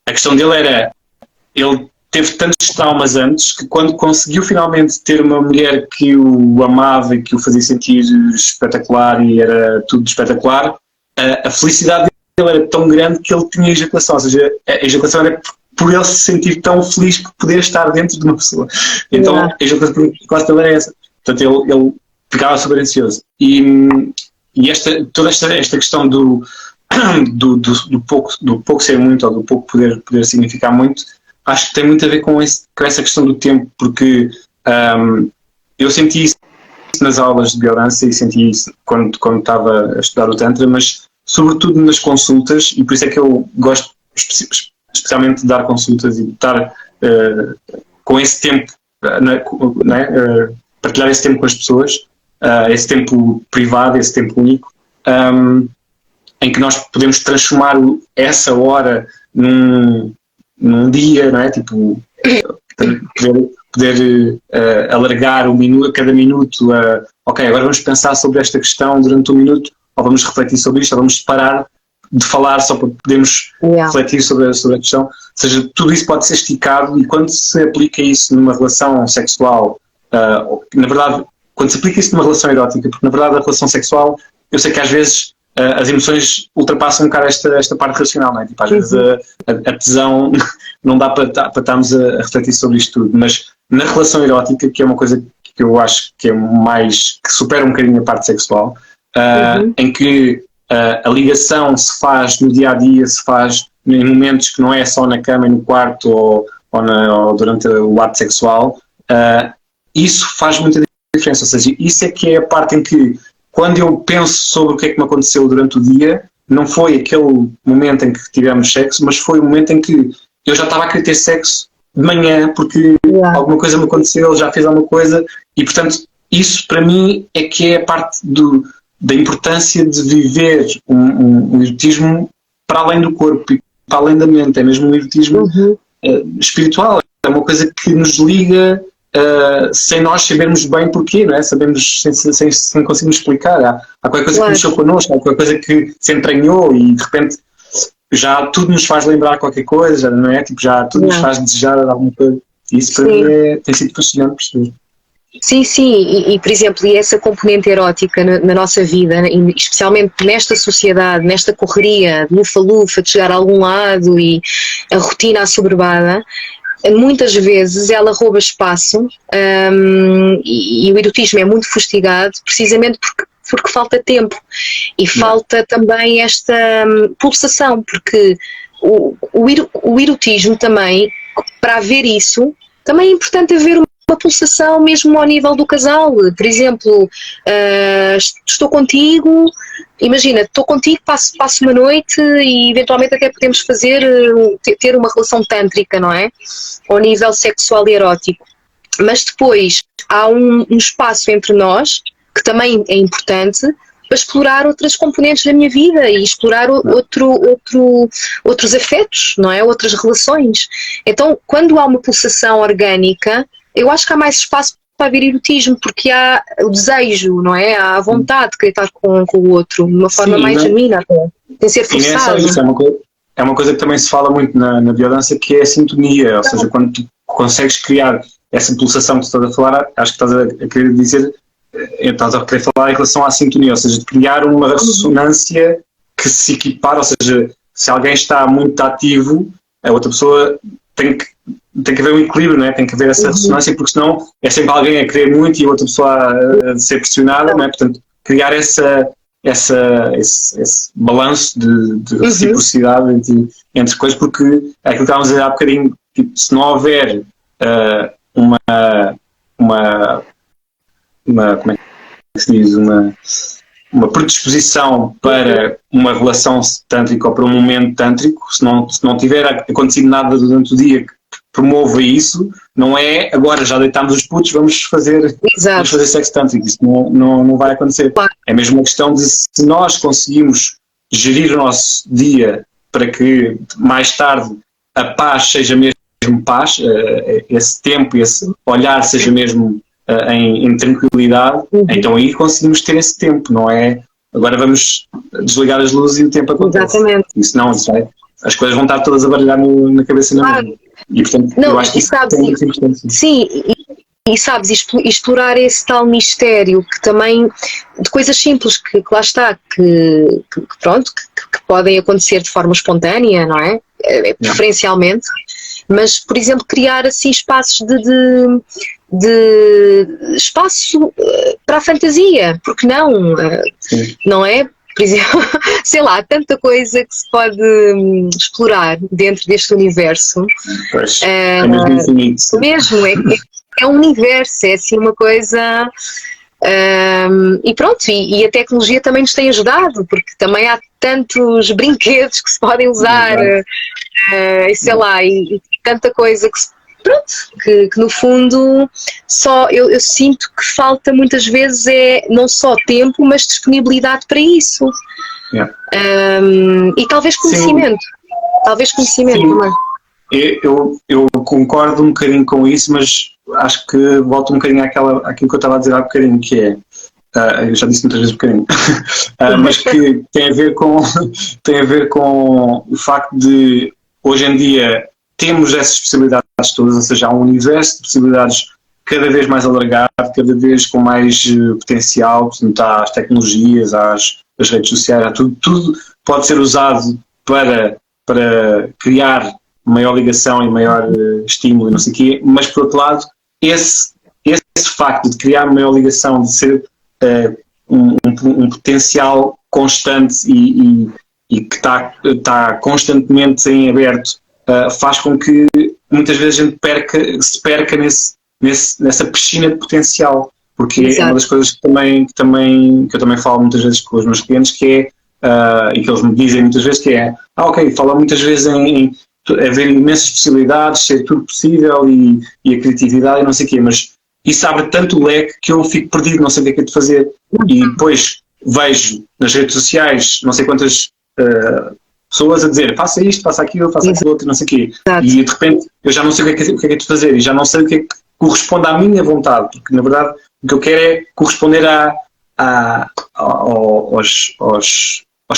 a questão dele era, ele teve tantos traumas antes que quando conseguiu finalmente ter uma mulher que o amava e que o fazia sentir espetacular e era tudo espetacular, a felicidade dele era tão grande que ele tinha ejaculação, ou seja, a ejaculação era por ele se sentir tão feliz por poder estar dentro de uma pessoa. Então a ejaculação precoce dele era essa. Portanto, ele ficava super ansioso. E toda esta questão do pouco ser muito, ou do pouco poder significar muito, acho que tem muito a ver com essa questão do tempo, porque eu senti isso nas aulas de biodança e senti isso quando estava a estudar o Tantra, mas sobretudo nas consultas, e por isso é que eu gosto especialmente de dar consultas e de estar com esse tempo, partilhar esse tempo com as pessoas, esse tempo privado, esse tempo único, em que nós podemos transformar essa hora num dia, não é? Tipo, poder alargar cada minuto ok, agora vamos pensar sobre esta questão durante um minuto, ou vamos refletir sobre isto, ou vamos parar de falar só para podermos refletir sobre a questão. Ou seja, tudo isso pode ser esticado, e quando se aplica isso numa relação sexual, na verdade, quando se aplica isso numa relação erótica, porque na verdade a relação sexual, eu sei que às vezes as emoções ultrapassam um bocado esta parte racional, não é? Tipo, às vezes a tesão não dá para estarmos a refletir sobre isto tudo, mas na relação erótica, que é uma coisa que eu acho que é que supera um bocadinho a parte sexual, em que a ligação se faz no dia-a-dia, se faz em momentos que não é só na cama e no quarto ou durante o ato sexual, isso faz muita diferença. Ou seja, isso é que é a parte em que, quando eu penso sobre o que é que me aconteceu durante o dia, não foi aquele momento em que tivemos sexo, mas foi o momento em que eu já estava a querer ter sexo de manhã, porque alguma coisa me aconteceu, já fiz alguma coisa, e portanto isso para mim é que é a parte da importância de viver um erotismo para além do corpo e para além da mente. É mesmo um erotismo espiritual, é uma coisa que nos liga sem nós sabermos bem porquê, não é? Sabemos sem conseguirmos explicar. Há qualquer coisa que mexeu connosco, há qualquer coisa que se entranhou, e de repente já tudo nos faz lembrar qualquer coisa, não é? Tipo, já tudo nos faz desejar alguma coisa. E isso para mim tem sido fascinante perceber. Sim, e por exemplo, essa componente erótica na nossa vida, especialmente nesta sociedade, nesta correria de lufa-lufa, de chegar a algum lado, e a rotina assoberbada, muitas vezes ela rouba espaço, e o erotismo é muito fustigado precisamente porque falta tempo e falta também esta pulsação, porque o erotismo também, para haver isso, também é importante haver uma pulsação mesmo ao nível do casal. Por exemplo, estou contigo, imagina, estou contigo, passo uma noite e eventualmente até podemos ter uma relação tântrica, não é? Ao nível sexual e erótico. Mas depois há um espaço entre nós, que também é importante, para explorar outras componentes da minha vida e explorar outros afetos, não é? Outras relações. Então, quando há uma pulsação orgânica, eu acho que há mais espaço para haver erotismo, porque há o desejo, não é? Há a vontade de querer estar com o outro, de uma forma mais genuína, sem ser forçado. Isso é uma coisa que também se fala muito na biodança, que é a sintonia, ou seja, quando tu consegues criar essa pulsação que tu estás a falar, acho que estás a querer dizer, estás a querer falar em relação à sintonia, ou seja, de criar uma ressonância que se equipara, ou seja, se alguém está muito ativo, a outra pessoa tem que haver um equilíbrio, não é? Tem que haver essa ressonância, porque senão é sempre alguém a querer muito e a outra pessoa a ser pressionada, não é? Portanto, criar esse balanço de reciprocidade entre coisas, porque é aquilo que estávamos a dizer há bocadinho, tipo, se não houver como é que se diz, uma predisposição para uma relação tântrica ou para um momento tântrico, se não tiver acontecido nada durante o dia que promova isso, não é agora já deitámos os putos, vamos fazer sexo tântrico. Isso não vai acontecer. É mesmo uma questão de, se nós conseguimos gerir o nosso dia para que mais tarde a paz seja mesmo paz, esse tempo, esse olhar seja mesmo em tranquilidade, então aí conseguimos ter esse tempo, não é? Agora vamos desligar as luzes e o tempo acontece. Exatamente. As coisas vão estar todas a baralhar na cabeça na mente. E portanto, eu acho que isso é muito importante. Sim, e sabes, explorar esse tal mistério, que também, de coisas simples que lá está, que podem acontecer de forma espontânea, não é? Preferencialmente. Mas, por exemplo, criar assim espaços de espaço para a fantasia, porque não? Não é? Por exemplo, sei lá, há tanta coisa que se pode explorar dentro deste universo. Pois, é mesmo infinito. Mesmo, é um universo, é assim uma coisa. E pronto, e a tecnologia também nos tem ajudado, porque também há tantos brinquedos que se podem usar, e sei lá, e tanta coisa que no fundo só eu sinto que falta muitas vezes não só tempo, mas disponibilidade para isso. E talvez conhecimento. Sim. Talvez conhecimento também. Eu concordo um bocadinho com isso, mas acho que volto um bocadinho àquilo que eu estava a dizer há bocadinho, que é, eu já disse muitas vezes um bocadinho, mas que tem a ver com o facto de, hoje em dia, temos essas possibilidades todas, ou seja, há um universo de possibilidades cada vez mais alargado, cada vez com mais potencial, portanto, há as tecnologias, há as redes sociais, tudo pode ser usado para criar maior ligação e maior estímulo e não sei o quê, mas por outro lado, esse facto de criar uma maior ligação, de ser um potencial constante e que está constantemente em aberto, faz com que muitas vezes a gente se perca nessa piscina de potencial, porque Exato. É uma das coisas que eu também falo muitas vezes com os meus clientes, que é, e que eles me dizem muitas vezes, que é, ok, fala muitas vezes em haver imensas possibilidades, ser tudo possível e a criatividade e não sei o quê, mas isso abre tanto o leque que eu fico perdido, não sei o que é de fazer, e depois vejo nas redes sociais não sei quantas pessoas a dizer, faça isto, faça aquilo outro, não sei o quê, e de repente eu já não sei o que é de fazer e já não sei o que é que corresponde à minha vontade, porque na verdade o que eu quero é corresponder aos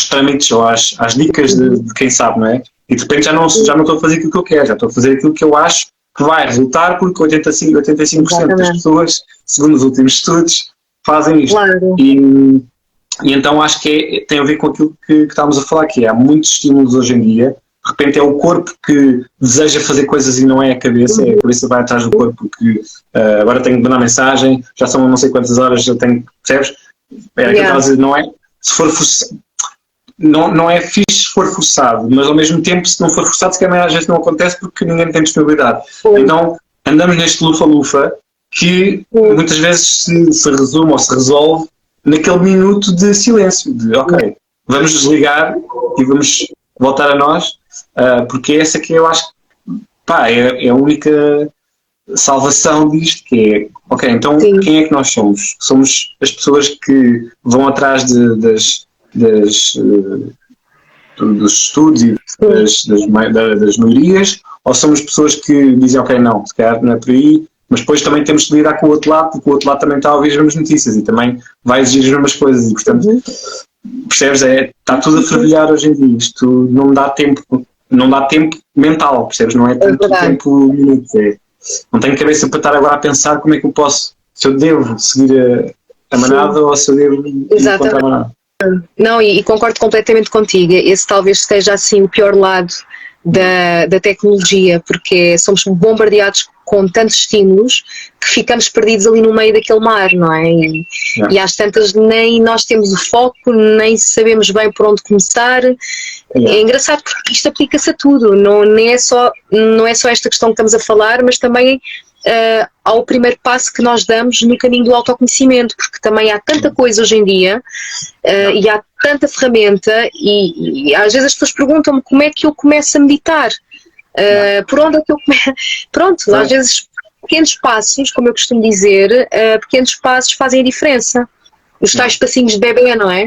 trâmites ou às dicas de quem sabe, não é? E de repente já não estou a fazer aquilo que eu quero, já estou a fazer aquilo que eu acho que vai resultar, porque 85% das pessoas, segundo os últimos estudos, fazem isto. Claro. E então acho que tem a ver com aquilo que estávamos a falar aqui. Há muitos estímulos hoje em dia, de repente é o corpo que deseja fazer coisas e não é a cabeça, é a cabeça vai atrás do corpo, porque agora tenho que mandar mensagem, já são não sei quantas horas, eu tenho, percebes? É aquilo que estava a dizer, não é? Se for não é fixe se for forçado, mas ao mesmo tempo, se não for forçado, se calhar às vezes não acontece porque ninguém tem disponibilidade. Então andamos neste lufa-lufa que muitas vezes se resume ou se resolve naquele minuto de silêncio, de ok, vamos desligar e vamos voltar a nós, porque essa que eu acho que é a única salvação disto, que é, ok, então quem é que nós somos? Somos as pessoas que vão atrás dos estudos e das maiorias, ou somos pessoas que dizem, ok, não, se calhar não é por aí, mas depois também temos de lidar com o outro lado, porque o outro lado também está a ouvir as mesmas notícias e também vai exigir as mesmas coisas e, portanto, percebes, está tudo a fervilhar hoje em dia, isto não dá tempo mental, percebes, não é tanto tempo minuto, não tenho cabeça para estar agora a pensar como é que eu posso, se eu devo seguir a manada ou se eu devo ir contra a manada. Não, e concordo completamente contigo, esse talvez seja assim o pior lado da tecnologia, porque somos bombardeados com tantos estímulos que ficamos perdidos ali no meio daquele mar, não é? E às tantas nem nós temos o foco, nem sabemos bem por onde começar. É engraçado porque isto aplica-se a tudo, não é só esta questão que estamos a falar, mas também ao primeiro passo que nós damos no caminho do autoconhecimento, porque também há tanta coisa hoje em dia e há tanta ferramenta e às vezes as pessoas perguntam-me como é que eu começo a meditar, por onde é que eu começo? Pronto, às vezes pequenos passos, como eu costumo dizer, pequenos passos fazem a diferença, os tais passinhos de bebê, não é?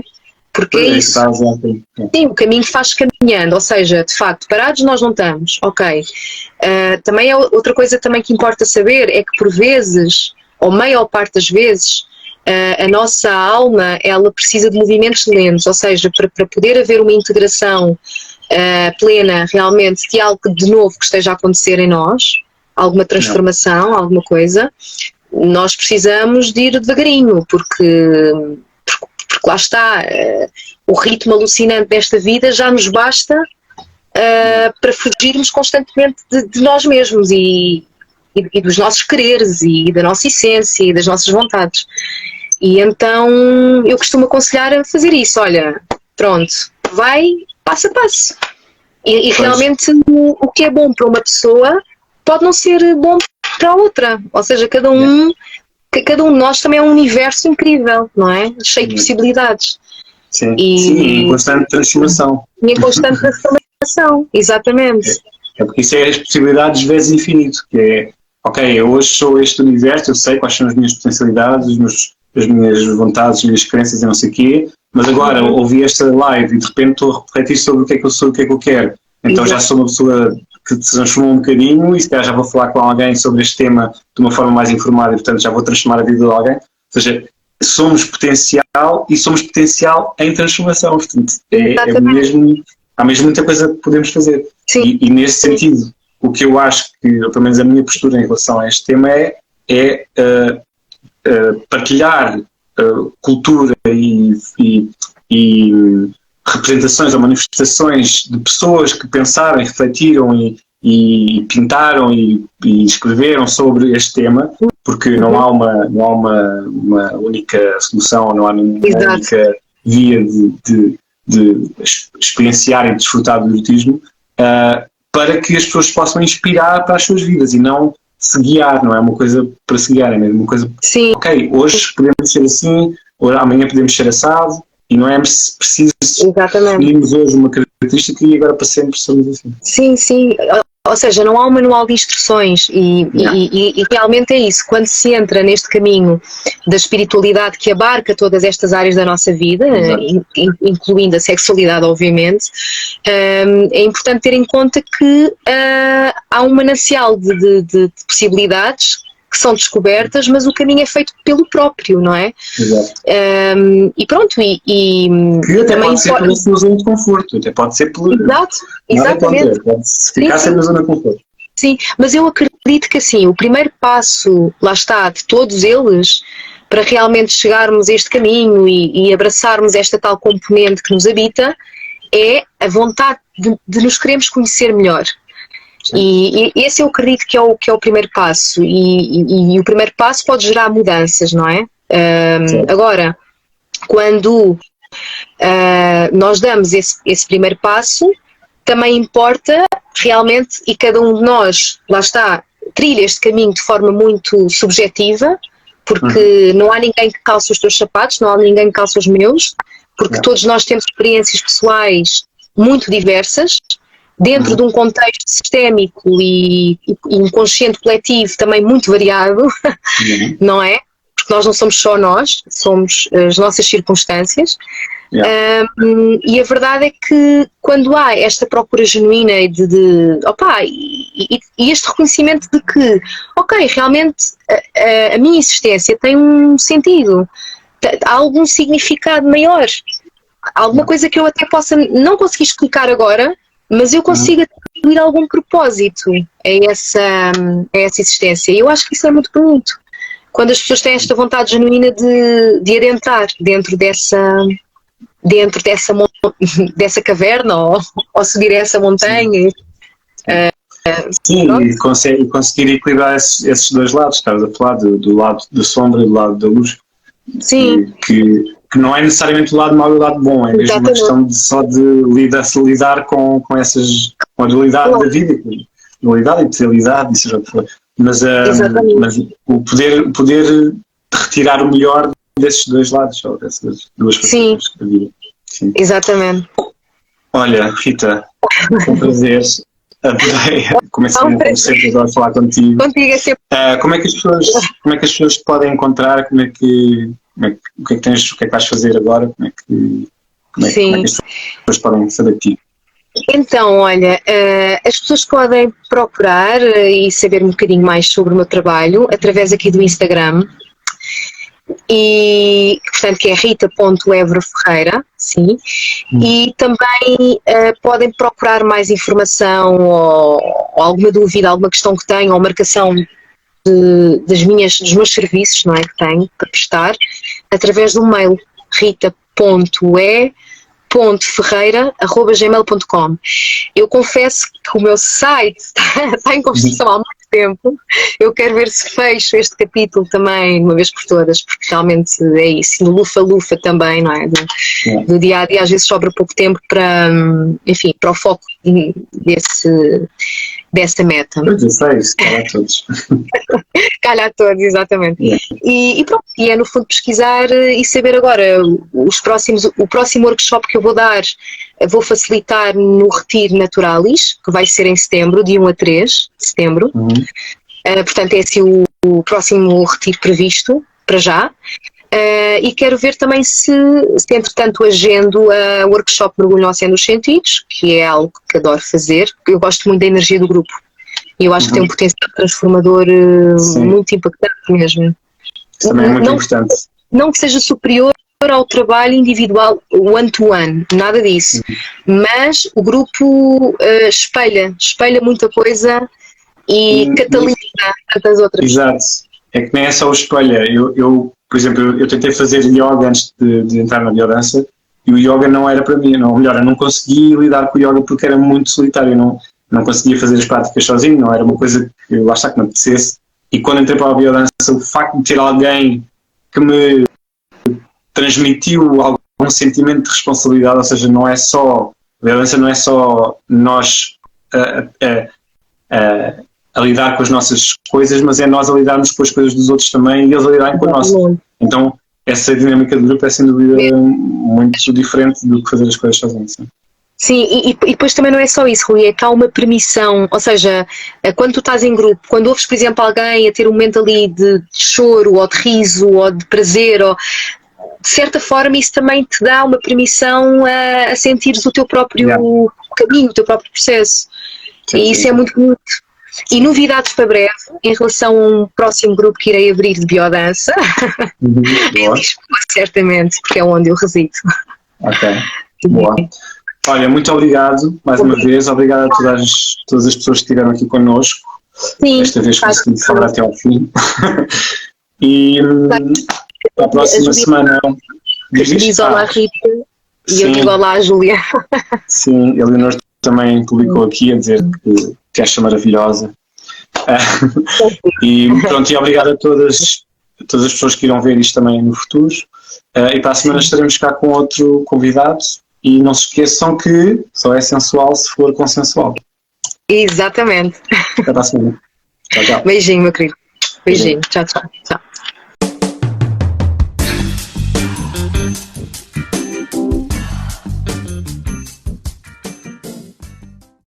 Porque é isso. Sim, o caminho faz caminhando, ou seja, de facto, parados nós não estamos, ok. Também é outra coisa também que importa saber, é que por vezes, ou maior parte das vezes, a nossa alma, ela precisa de movimentos lentos, ou seja, para poder haver uma integração plena, realmente, de algo de novo que esteja a acontecer em nós, alguma transformação, alguma coisa, nós precisamos de ir devagarinho, porque lá está, o ritmo alucinante desta vida já nos basta para fugirmos constantemente de nós mesmos e e dos nossos quereres e da nossa essência e das nossas vontades. E então eu costumo aconselhar a fazer isso, olha, pronto, vai passo a passo. E realmente o que é bom para uma pessoa pode não ser bom para a outra, ou seja, cada um de nós também é um universo incrível, não é? Cheio de possibilidades. Sim, em constante transformação. E em constante transformação, exatamente. É porque isso é as possibilidades vezes infinito, que é, ok, eu hoje sou este universo, eu sei quais são as minhas potencialidades, as minhas vontades, as minhas crenças e não sei o quê, mas agora ouvi esta live e de repente estou a refletir sobre o que é que eu sou, o que é que eu quero. Então já sou uma pessoa que se transformou um bocadinho e se calhar já vou falar com alguém sobre este tema de uma forma mais informada e portanto já vou transformar a vida de alguém. Ou seja, somos potencial e somos potencial em transformação. Portanto, há mesmo muita coisa que podemos fazer. E nesse sentido, o que eu acho que, pelo menos a minha postura em relação a este tema é partilhar cultura e representações ou manifestações de pessoas que pensaram, refletiram e pintaram e escreveram sobre este tema, porque não há uma única solução, não há uma única via de experienciar e desfrutar do erotismo, para que as pessoas possam inspirar para as suas vidas e não se guiar, não é uma coisa para se guiar, é mesmo uma coisa, ok, hoje podemos ser assim, amanhã podemos ser assado, e não é preciso definirmos hoje uma característica e agora para sempre somos assim. Sim. Ou seja, não há um manual de instruções e realmente é isso. Quando se entra neste caminho da espiritualidade que abarca todas estas áreas da nossa vida, incluindo a sexualidade, obviamente, é importante ter em conta que há um manancial de possibilidades que são descobertas, mas o caminho é feito pelo próprio, não é? Exato. E pronto, que até também pode ser pela sua zona de conforto, até pode ser pelo... Exato, exatamente. Pode ficar sempre na zona de conforto. Sim, mas eu acredito que assim, o primeiro passo, lá está, de todos eles, para realmente chegarmos a este caminho e abraçarmos esta tal componente que nos habita, é a vontade de nos queremos conhecer melhor. E esse eu acredito que é o primeiro passo e o primeiro passo pode gerar mudanças, não é? Agora, quando nós damos esse primeiro passo, também importa realmente, e cada um de nós, lá está, trilha este caminho de forma muito subjetiva, porque não há ninguém que calce os teus sapatos, não há ninguém que calce os meus, porque todos nós temos experiências pessoais muito diversas, dentro de um contexto sistémico e inconsciente coletivo também muito variado, não é? Porque nós não somos só nós, somos as nossas circunstâncias. E a verdade é que quando há esta procura genuína e este reconhecimento de que, ok, realmente a minha existência tem um sentido, há algum significado maior, alguma coisa que eu até possa não conseguir explicar agora, mas eu consigo atribuir algum propósito a essa existência. E eu acho que isso é muito bonito. Quando as pessoas têm esta vontade genuína de adentrar dentro dessa caverna ou subir essa montanha. Sim, e conseguir equilibrar esses dois lados, estás a falar do lado da sombra e do lado da luz. Sim. Que não é necessariamente o lado mau e o lado bom, é mesmo uma questão só de lidar com a dualidade da vida, dualidade e possibilidade, e seja o que for. Mas o poder retirar o melhor desses dois lados, ou dessas duas facetas da vida. Sim. Exatamente. Olha, Rita, foi um prazer. Como sempre, adoro falar contigo. É sempre... Como é que as pessoas te podem encontrar? O que é que vais fazer agora? Como é que as pessoas podem saber de ti? Então, olha, as pessoas podem procurar e saber um bocadinho mais sobre o meu trabalho através aqui do Instagram. E, portanto, que é rita.evraferreira, sim, e também podem procurar mais informação ou alguma dúvida, alguma questão que tenham, ou marcação dos meus serviços, não é, que tenho para prestar, através do mail rita.e.ferreira@gmail.com. Eu confesso que o meu site está em construção há muito tempo. Eu quero ver se fecho este capítulo também, de uma vez por todas, porque realmente é isso. No lufa-lufa também, não é? Do dia a dia, às vezes sobra pouco tempo para, enfim, para o foco dessa meta. 16, calhar todos. Calhar todos, exatamente. E pronto, e é no fundo pesquisar e saber agora o próximo workshop que eu vou dar, vou facilitar no Retiro Naturalis, que vai ser em setembro, de 1 a 3 de setembro. Portanto, é assim o próximo retiro previsto, para já. E quero ver também se entretanto agendo a workshop Mergulho no Oceano dos Sentidos, que é algo que adoro fazer. Eu gosto muito da energia do grupo e eu acho que tem um potencial transformador muito impactante mesmo. Isso também é muito importante. Não que seja superior ao trabalho individual one-to-one, nada disso, mas o grupo espelha muita coisa e catalisa tantas outras. Exato, é que nem é só o espelho. Eu, por exemplo, eu tentei fazer yoga antes de entrar na biodança e o yoga não era para mim, ou melhor, eu não conseguia lidar com o yoga porque era muito solitário, eu não conseguia fazer as práticas sozinho, não era uma coisa que lá está que me apetecesse. E quando entrei para a biodança, o facto de ter alguém que me transmitiu algum sentimento de responsabilidade, ou seja, não é só, a biodança não é só nós a lidar com as nossas coisas, mas é nós a lidarmos com as coisas dos outros também e eles a lidarem com a nossa. Então, essa dinâmica do grupo é sem dúvida muito diferente do que fazer as coisas sozinhos. Sim, e depois também não é só isso, Rui, é que há uma permissão, ou seja, quando tu estás em grupo, quando ouves, por exemplo, alguém a ter um momento ali de choro, ou de riso, ou de prazer, ou, de certa forma isso também te dá uma permissão a sentires o teu próprio caminho, o teu próprio processo. E isso é muito bonito. E novidades para breve, em relação a um próximo grupo que irei abrir de biodança, em Lisboa, certamente, porque é onde eu resido. Ok, boa. Olha, muito obrigado, mais uma vez, obrigado a todas as pessoas que estiveram aqui connosco. Sim, esta vez consegui falar até ao fim. E a próxima semana... Diz olá, Rita, e eu digo olá, Júlia. Sim, a Leonor também publicou aqui a dizer que acha maravilhosa. E pronto, e obrigado a todas as pessoas que irão ver isto também no futuro. E para a semana estaremos cá com outro convidado. E não se esqueçam que só é sensual se for consensual. Exatamente. Até para a semana. Tchau, tchau. Beijinho, meu querido. Beijinho. Tchau, tchau. Tchau.